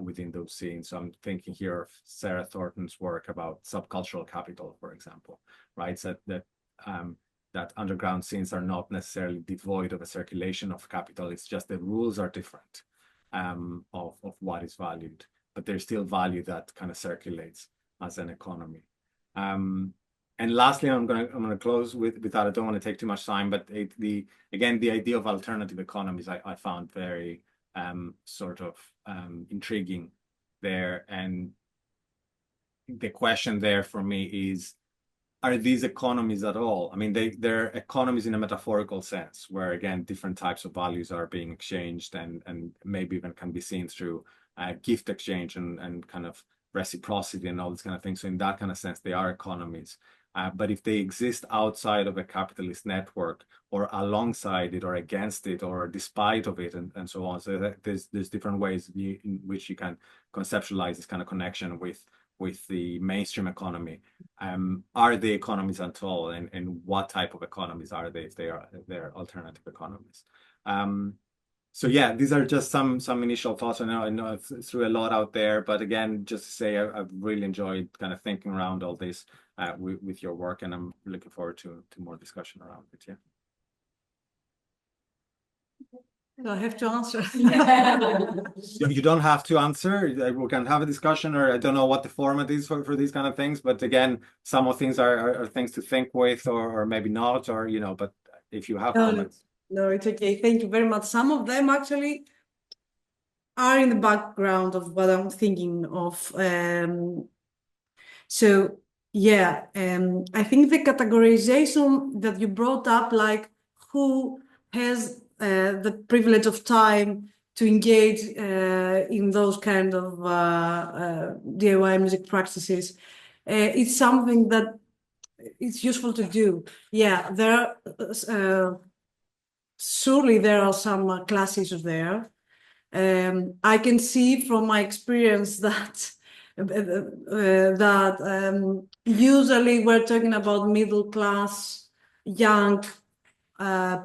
within those scenes. So I'm thinking here of Sarah Thornton's work about subcultural capital, for example, right? So that underground scenes are not necessarily devoid of a circulation of capital. It's just the rules are different of what is valued, but there's still value that kind of circulates as an economy. And lastly, I'm gonna close with that. I don't want to take too much time, but the idea of alternative economies I found very sort of intriguing there. And the question there for me is, are these economies at all? I mean, they're economies in a metaphorical sense, where again, different types of values are being exchanged and maybe even can be seen through gift exchange and kind of reciprocity and all this kind of thing. So in that kind of sense, they are economies. But if they exist outside of a capitalist network or alongside it or against it or despite of it and so on, so there's different ways in which you can conceptualize this kind of connection with the mainstream economy. Are they economies at all, and what type of economies are they if they're alternative economies? So yeah, these are just some initial thoughts. I know I threw a lot out there, but again, just to say I've really enjoyed kind of thinking around all this with your work, and I'm looking forward to more discussion around it. Yeah. So I have to answer. You don't have to answer. We can have a discussion, or I don't know what the format is for these kind of things. But again, some of things are things to think with, or maybe not, or you know. But if you have comments. No, it's okay. Thank you very much. Some of them actually are in the background of what I'm thinking of. So yeah, I think the categorization that you brought up, like who has the privilege of time to engage in those kind of DIY music practices, it's something that it's useful to do. Yeah, there surely there are some class issues there. I can see from my experience that usually we're talking about middle class, young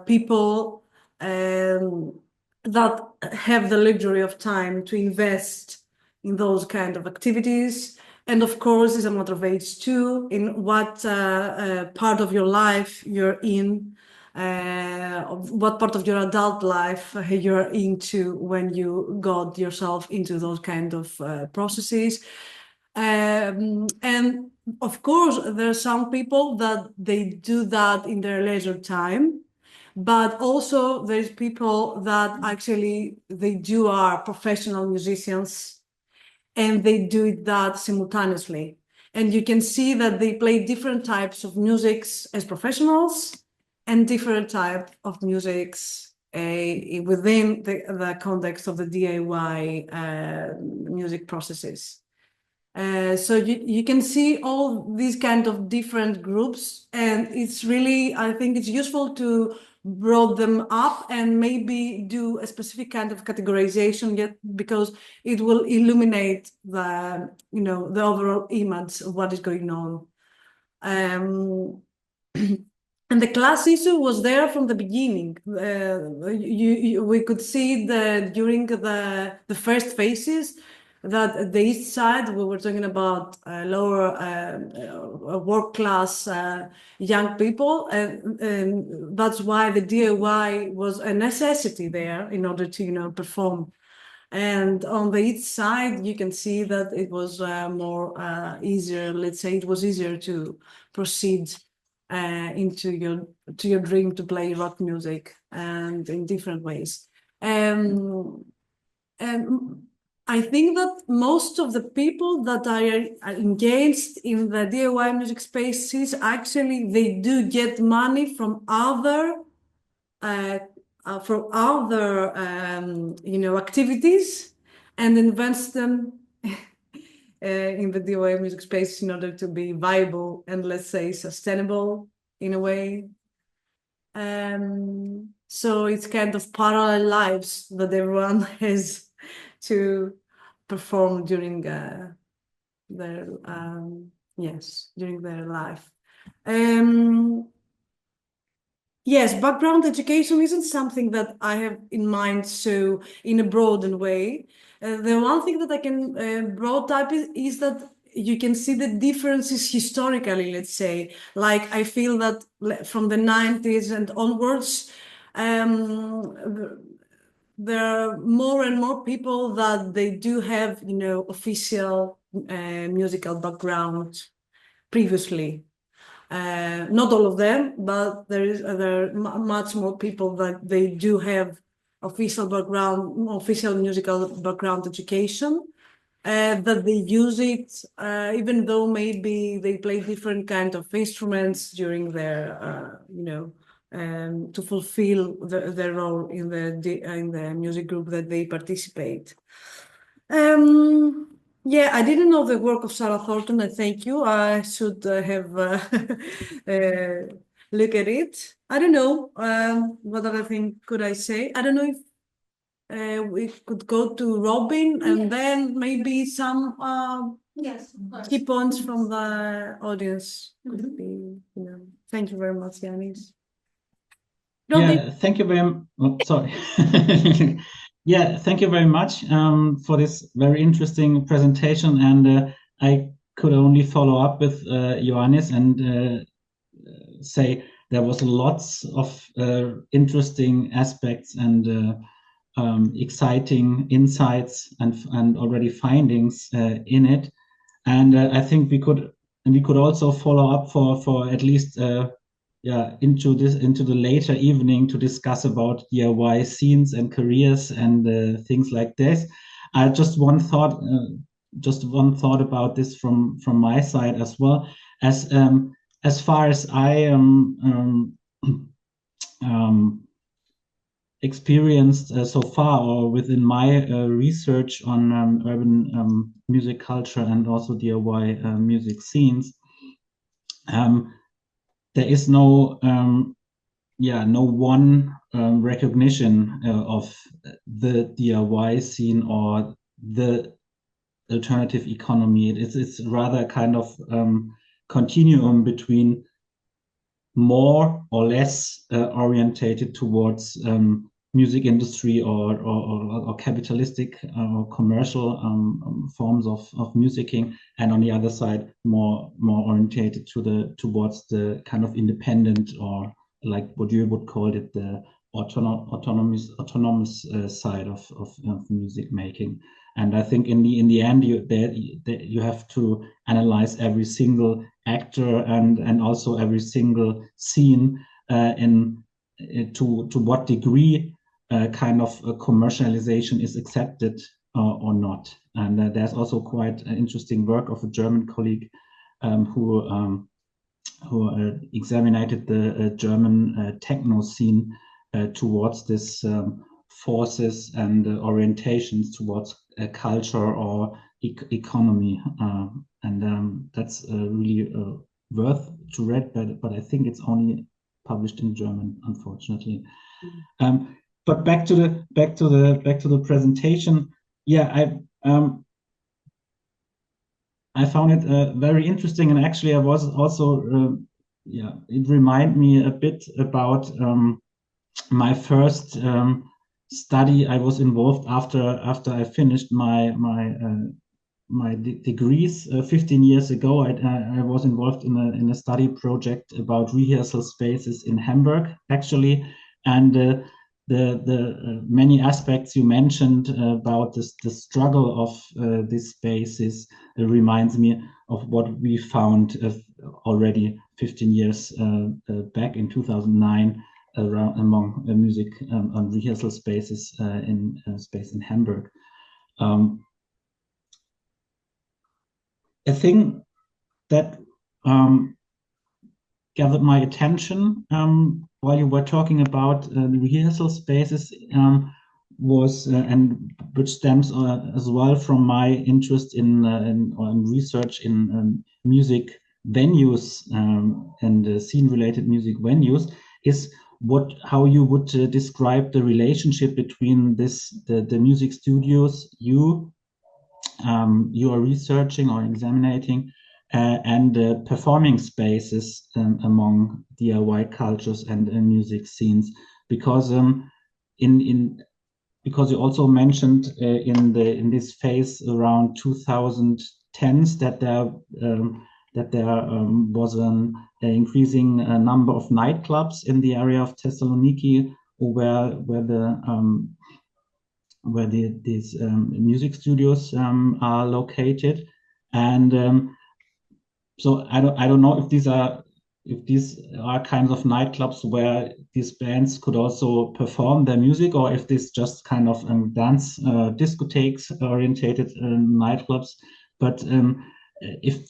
people that have the luxury of time to invest in those kind of activities. And of course, it's a matter of age too, in what part of your life you're in, what part of your adult life you're into when you got yourself into those kind of processes. And of course, there are some people that they do that in their leisure time, but also there's people that actually they are professional musicians and they do that simultaneously. And you can see that they play different types of musics as professionals and different type of musics within the context of the DIY music processes. So you can see all these kind of different groups, and it's really, I think it's useful to broaden them up and maybe do a specific kind of categorization, yet because it will illuminate the, you know, the overall image of what is going on. And the class issue was there from the beginning. We could see that during the first phases, that at the East Side, we were talking about lower work class young people, and that's why the DIY was a necessity there in order to, you know, perform. And on the East Side, you can see that it was more easier. Let's say it was easier to proceed into your dream to play rock music, and in different ways. And I think that most of the people that are engaged in the DIY music spaces, actually, they do get money from other activities and invest them in the DIY music space in order to be viable and, let's say, sustainable in a way. So it's kind of parallel lives that everyone has to perform during their during their life. Yes, background education isn't something that I have in mind so in a broadened way. The one thing that I can broad type is that you can see the differences historically, let's say. Like I feel that from the 90s and onwards, there are more and more people that they do have, official musical background previously. Not all of them, but there are much more people that they do have official musical background education, that they use it, even though maybe they play different kind of instruments during their, to fulfill their role in the music group that they participate. Yeah, I didn't know the work of Sarah Thornton, and thank you. I should have look at it. I don't know. What other thing could I say? I don't know if we could go to Robin and then maybe some key points from the audience. Could be, Thank you very much, Ioannis. Robin. Yeah, thank you very much. Sorry. Yeah, thank you very much for this very interesting presentation. And I could only follow up with Ioannis and say there was lots of interesting aspects and exciting insights and already findings in it. And I think we could also follow up for at least into the later evening to discuss about DIY scenes and careers and things like this. Just one thought about this from my side as well. As far as I am experienced so far, or within my research on urban music culture and also DIY music scenes, there is no one recognition of the DIY scene or the alternative economy. It's rather kind of continuum between more or less orientated towards music industry or capitalistic or commercial forms of musicking, and on the other side more orientated towards the kind of independent, or like what you would call it, the autonomous side of music making. And I think in the end you have to analyze every single actor and also every single scene to what degree kind of commercialization is accepted or not. And there's also quite an interesting work of a German colleague who examined the German techno scene towards this forces and orientations towards culture or economy, and that's really worth to read, but I think it's only published in German, unfortunately. But back to the presentation. Yeah, I found it very interesting, and actually I was also it reminded me a bit about my first study I was involved after I finished my degrees 15 years ago. I was involved in a study project about rehearsal spaces in Hamburg, actually, and the many aspects you mentioned about the struggle of these spaces reminds me of what we found already 15 years back in 2009 among music and rehearsal spaces in Hamburg. a thing that gathered my attention while you were talking about rehearsal spaces was, and which stems as well from my interest in research in music venues and scene-related music venues, is how you would describe the relationship between the music studios you are researching or examining and performing spaces among DIY cultures and music scenes, because because you also mentioned in this phase around 2010s that there was an increasing number of nightclubs in the area of Thessaloniki where these music studios are located, and so I don't know if these are kinds of nightclubs where these bands could also perform their music, or if this just kind of dance discotheques orientated nightclubs. But if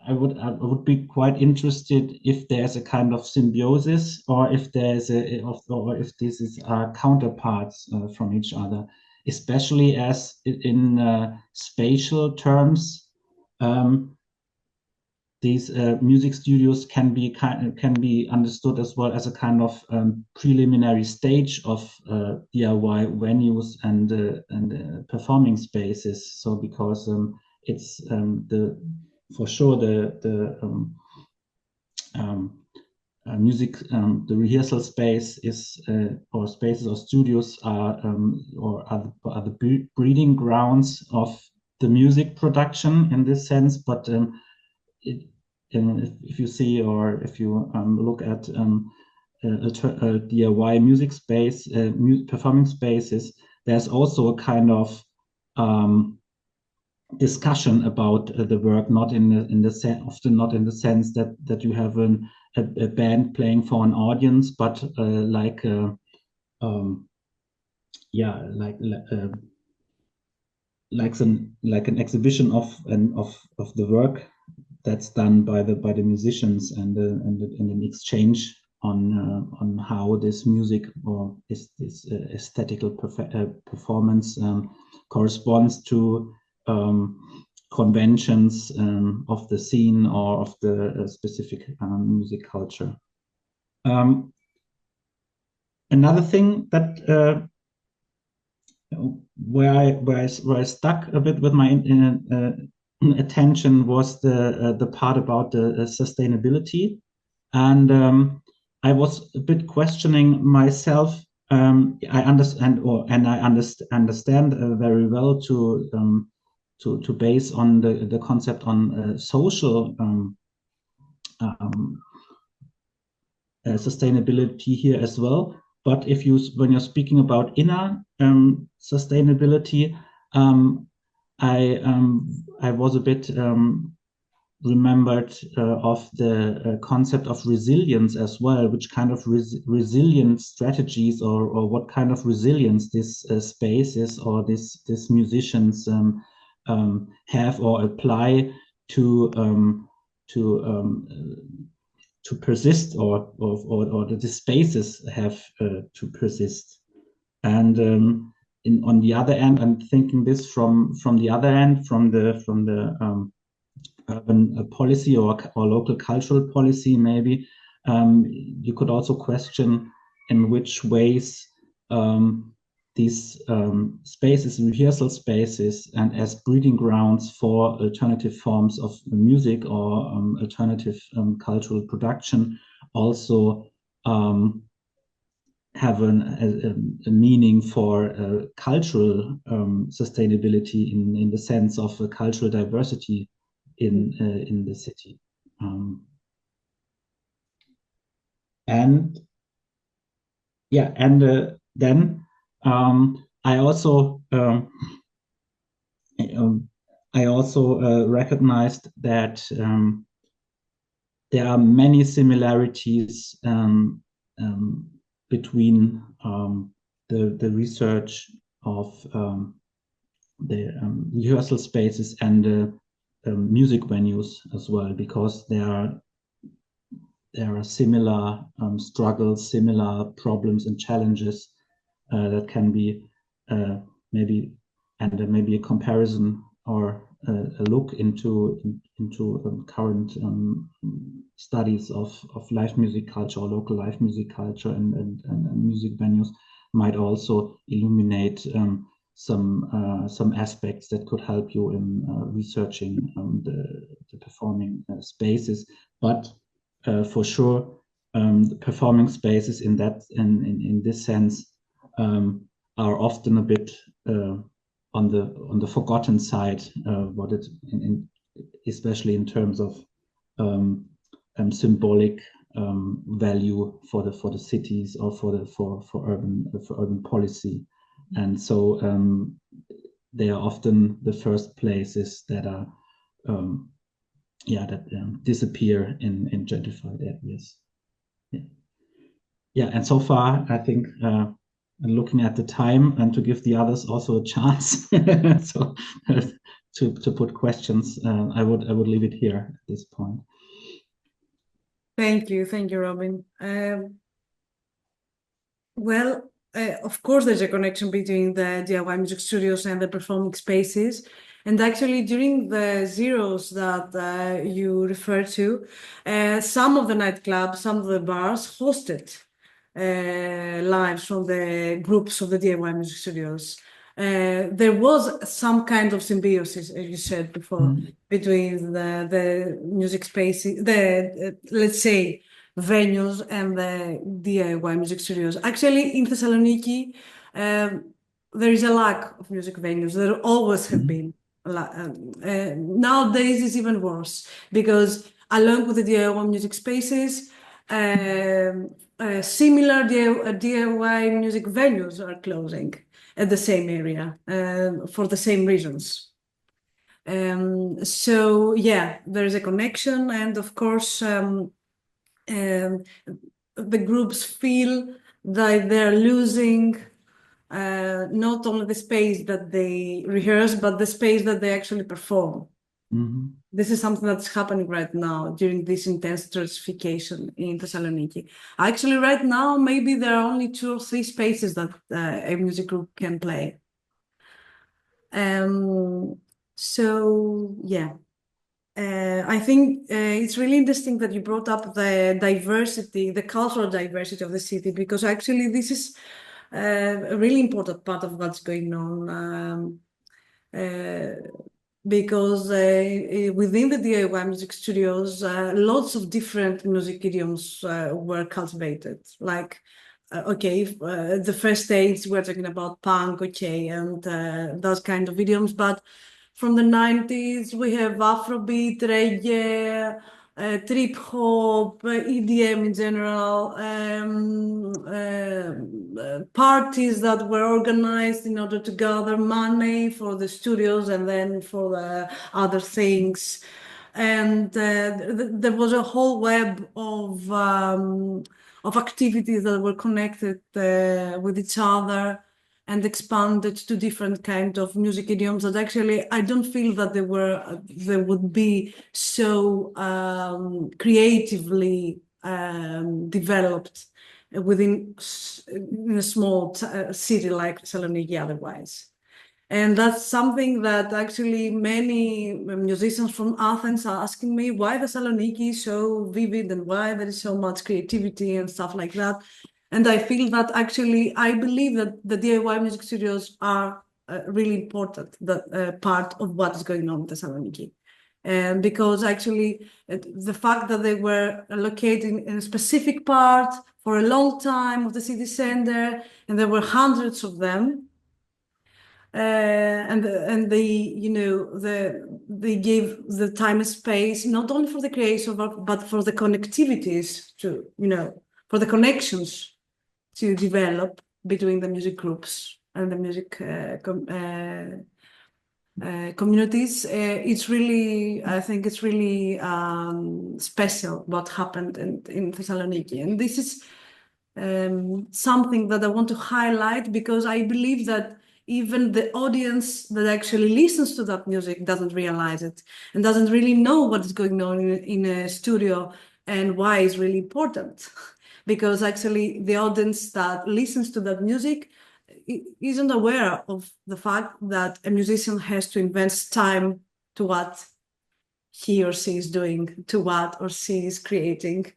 I would be quite interested if there's a kind of symbiosis, or if there's or if this is counterparts from each other, especially as in spatial terms. These music studios can be understood as well as a kind of preliminary stage of DIY venues and performing spaces. So because it's for sure the music, the rehearsal space is or spaces or studios are the breeding grounds of the music production in this sense, but if you see, or if you look at a DIY music space, performing spaces, there's also a kind of discussion about the work, not in the sense, often not in the sense that you have a band playing for an audience, but like an exhibition of the work that's done by the musicians, and an exchange on how this music or this aesthetical performance corresponds to conventions of the scene or of the specific music culture. Another thing that where I stuck a bit with my attention was the part about the sustainability, and I was a bit questioning myself. I understand, very well to base on the concept on social sustainability here as well. But when you're speaking about inner sustainability, I was a bit remembered of the concept of resilience as well, which kind of resilient strategies or what kind of resilience this spaces or this musicians have or apply to persist, or the spaces have to persist. And on the other end, I'm thinking this from the other end, from the urban policy or local cultural policy, maybe you could also question in which ways these spaces, rehearsal spaces, and as breeding grounds for alternative forms of music or alternative cultural production also have a meaning for cultural sustainability in the sense of cultural diversity in the city. Then I also recognized that there are many similarities between the research of the rehearsal spaces and music venues as well, because there are similar struggles, similar problems and challenges that can be maybe a comparison or a look into current studies of live music culture or local live music culture and music venues might also illuminate some aspects that could help you in researching the performing spaces. But for sure, the performing spaces in this sense are often a bit on the forgotten side, especially in terms of symbolic value for the cities or for urban policy, and so they are often the first places that are disappear in gentrified areas. And so far I think looking at the time and to give the others also a chance so to put questions, I would leave it here at this point. Thank you, Robin. Of course, there's a connection between the D.I.Y music studios and the performing spaces. And actually, during the zeros that you referred to, some of the nightclubs, some of the bars hosted lives from the groups of the D.I.Y music studios. There was some kind of symbiosis, as you said before, between the music spaces, let's say, venues and the D.I.Y music studios. Actually, in Thessaloniki, there is a lack of music venues. There always have been. Nowadays, it's even worse because along with the D.I.Y music spaces, similar D.I.Y music venues are closing at the same area for the same reasons. So yeah, there is a connection, and of course, the groups feel that they're losing not only the space that they rehearse, but the space that they actually perform. Mm-hmm. This is something that's happening right now during this intense stratification in Thessaloniki. Actually, right now, maybe there are only 2 or 3 spaces that a music group can play. So, yeah. I think it's really interesting that you brought up the diversity, the cultural diversity of the city, because actually this is a really important part of what's going on. Because within the D.I.Y music studios, lots of different music idioms were cultivated. Like, the first stage we're talking about punk, and those kind of idioms, but from the 90s, we have Afrobeat, reggae, trip hop, EDM in general, parties that were organized in order to gather money for the studios and then for the other things. And there was a whole web of activities that were connected with each other and expanded to different kind of music idioms that actually I don't feel that they would be so creatively developed within a small city like Thessaloniki otherwise. And that's something that actually many musicians from Athens are asking me, why Thessaloniki is so vivid and why there is so much creativity and stuff like that. And I feel that actually, I believe that the D.I.Y music studios are really important, part of what is going on in Thessaloniki. And because actually, the fact that they were located in a specific part for a long time of the city center, and there were hundreds of them, and they, they gave the time and space not only for the creation, but for the connectivities to, for the connections to develop between the music groups and the music communities. It's really, I think it's really special what happened in Thessaloniki. And this is something that I want to highlight because I believe that even the audience that actually listens to that music doesn't realize it and doesn't really know what is going on in a studio and why it's really important. Because actually the audience that listens to that music isn't aware of the fact that a musician has to invest time to what he or she is doing, to what or she is creating.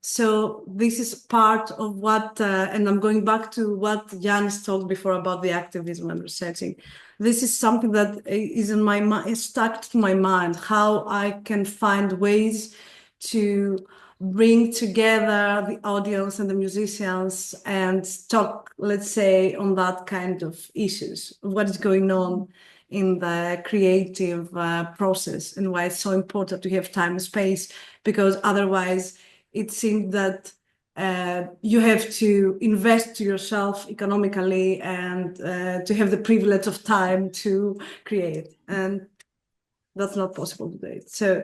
So this is part of what, and I'm going back to what Ioannis talked before about the activism and researching. This is something that is in my mind, is stuck to my mind, how I can find ways to bring together the audience and the musicians and talk, let's say, on that kind of issues, what is going on in the creative process and why it's so important to have time and space, because otherwise it seems that you have to invest to yourself economically and to have the privilege of time to create, and that's not possible today. So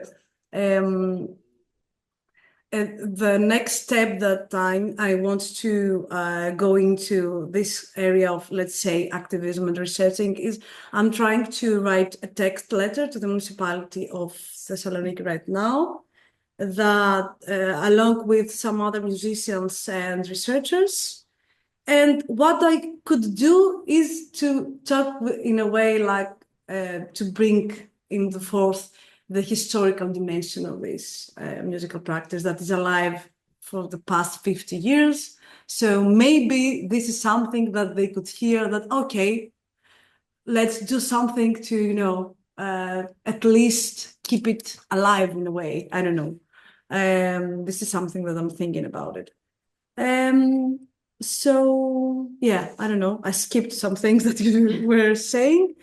the next step that I want to go into this area of, let's say, activism and researching is I'm trying to write a text letter to the municipality of Thessaloniki right now that along with some other musicians and researchers. And what I could do is to talk in a way like to bring in the forth the historical dimension of this musical practice that is alive for the past 50 years. So maybe this is something that they could hear that, okay, let's do something to, you know, at least keep it alive in a way. I don't know. This is something that I'm thinking about it. So yeah, I don't know. I skipped some things that you were saying.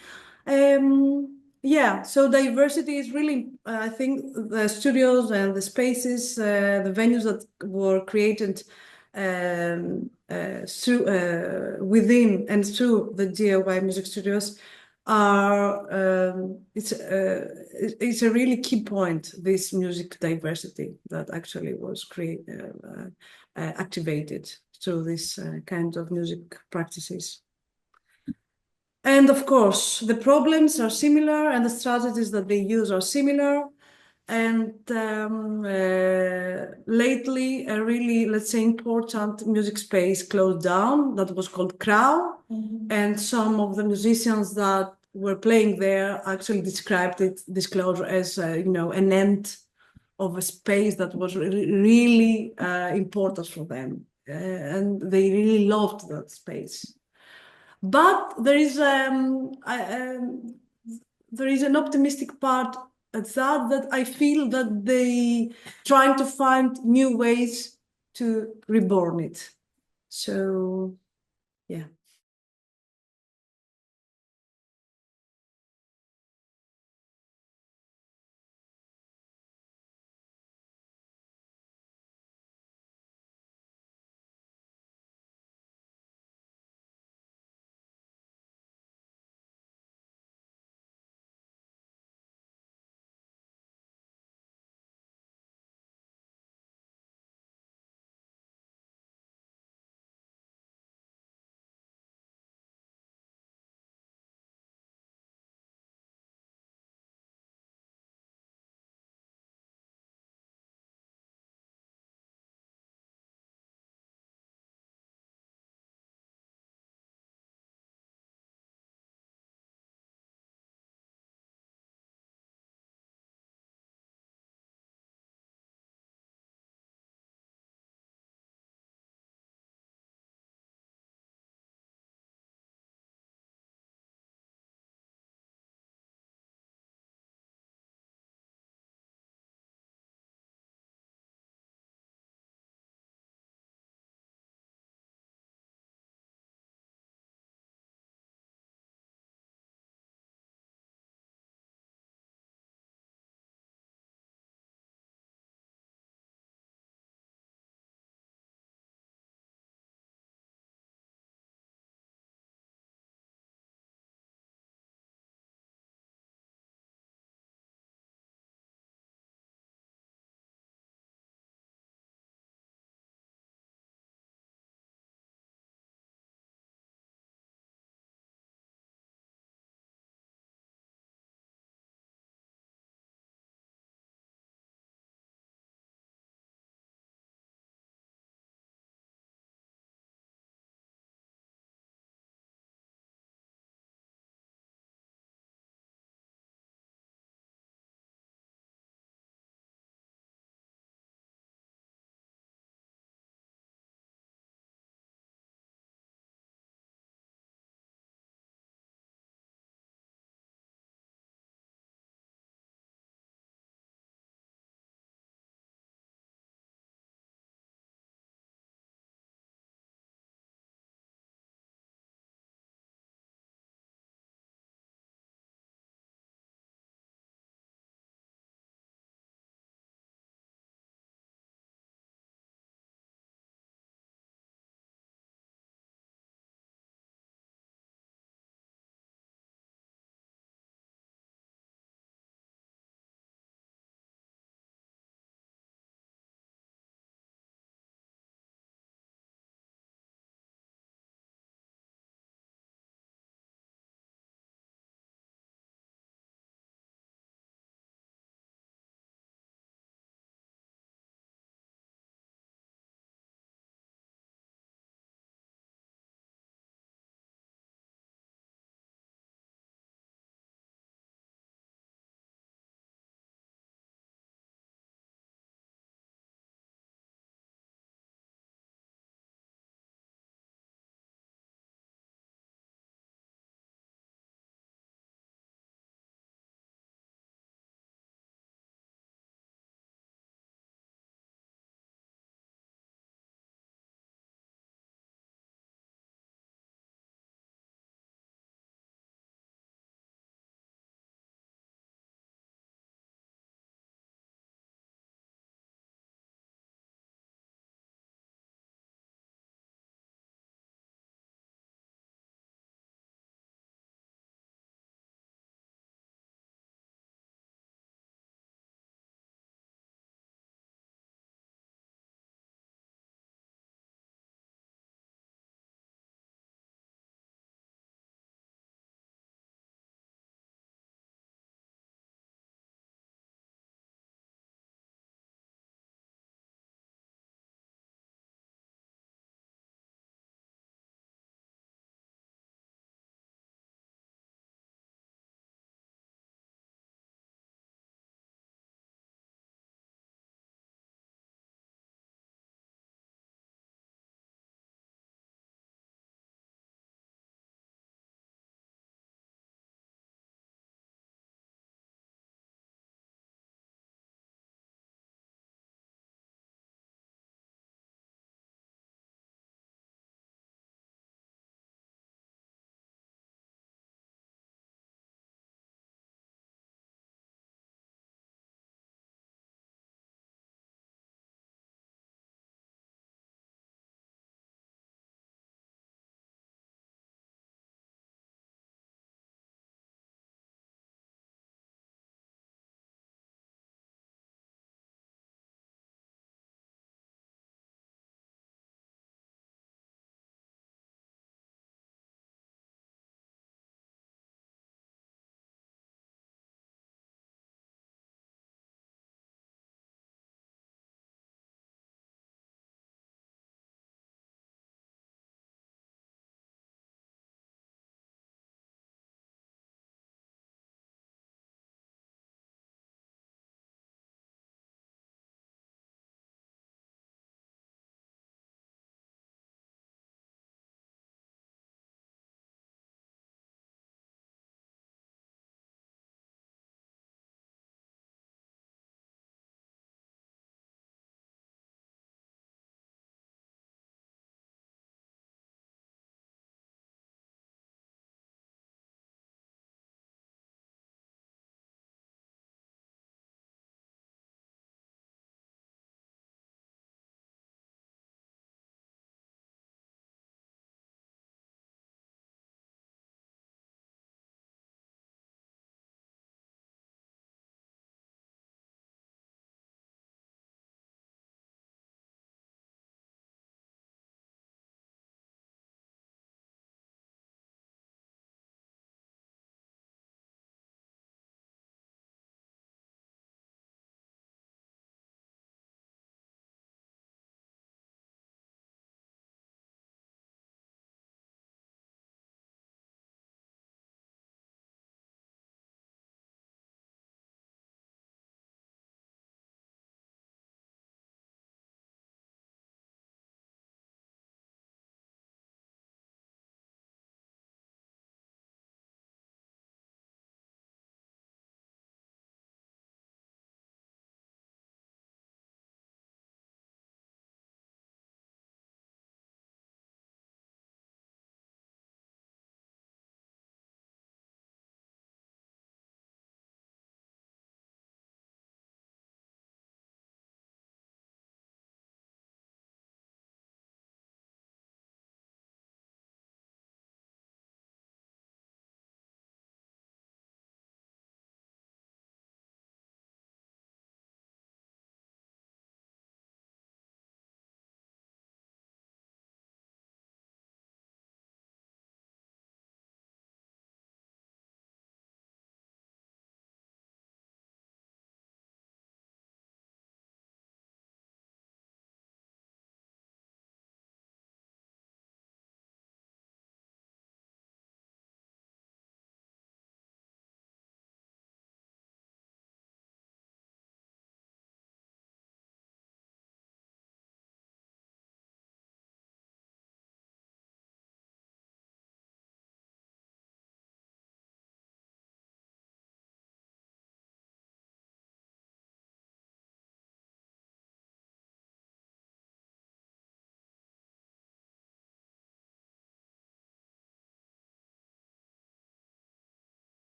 Yeah, so diversity is really, I think the studios and the spaces, the venues that were created through, within and through the D.I.Y music studios are, it's a really key point, this music diversity that actually was activated through this kind of music practices. And of course, the problems are similar and the strategies that they use are similar. And lately, a really, let's say, important music space closed down that was called Crow. And some of the musicians that were playing there actually described this closure as, you know, an end of a space that was really important for them. And they really loved that space. But there is an optimistic part at that I feel that they trying to find new ways to reborn it. So yeah.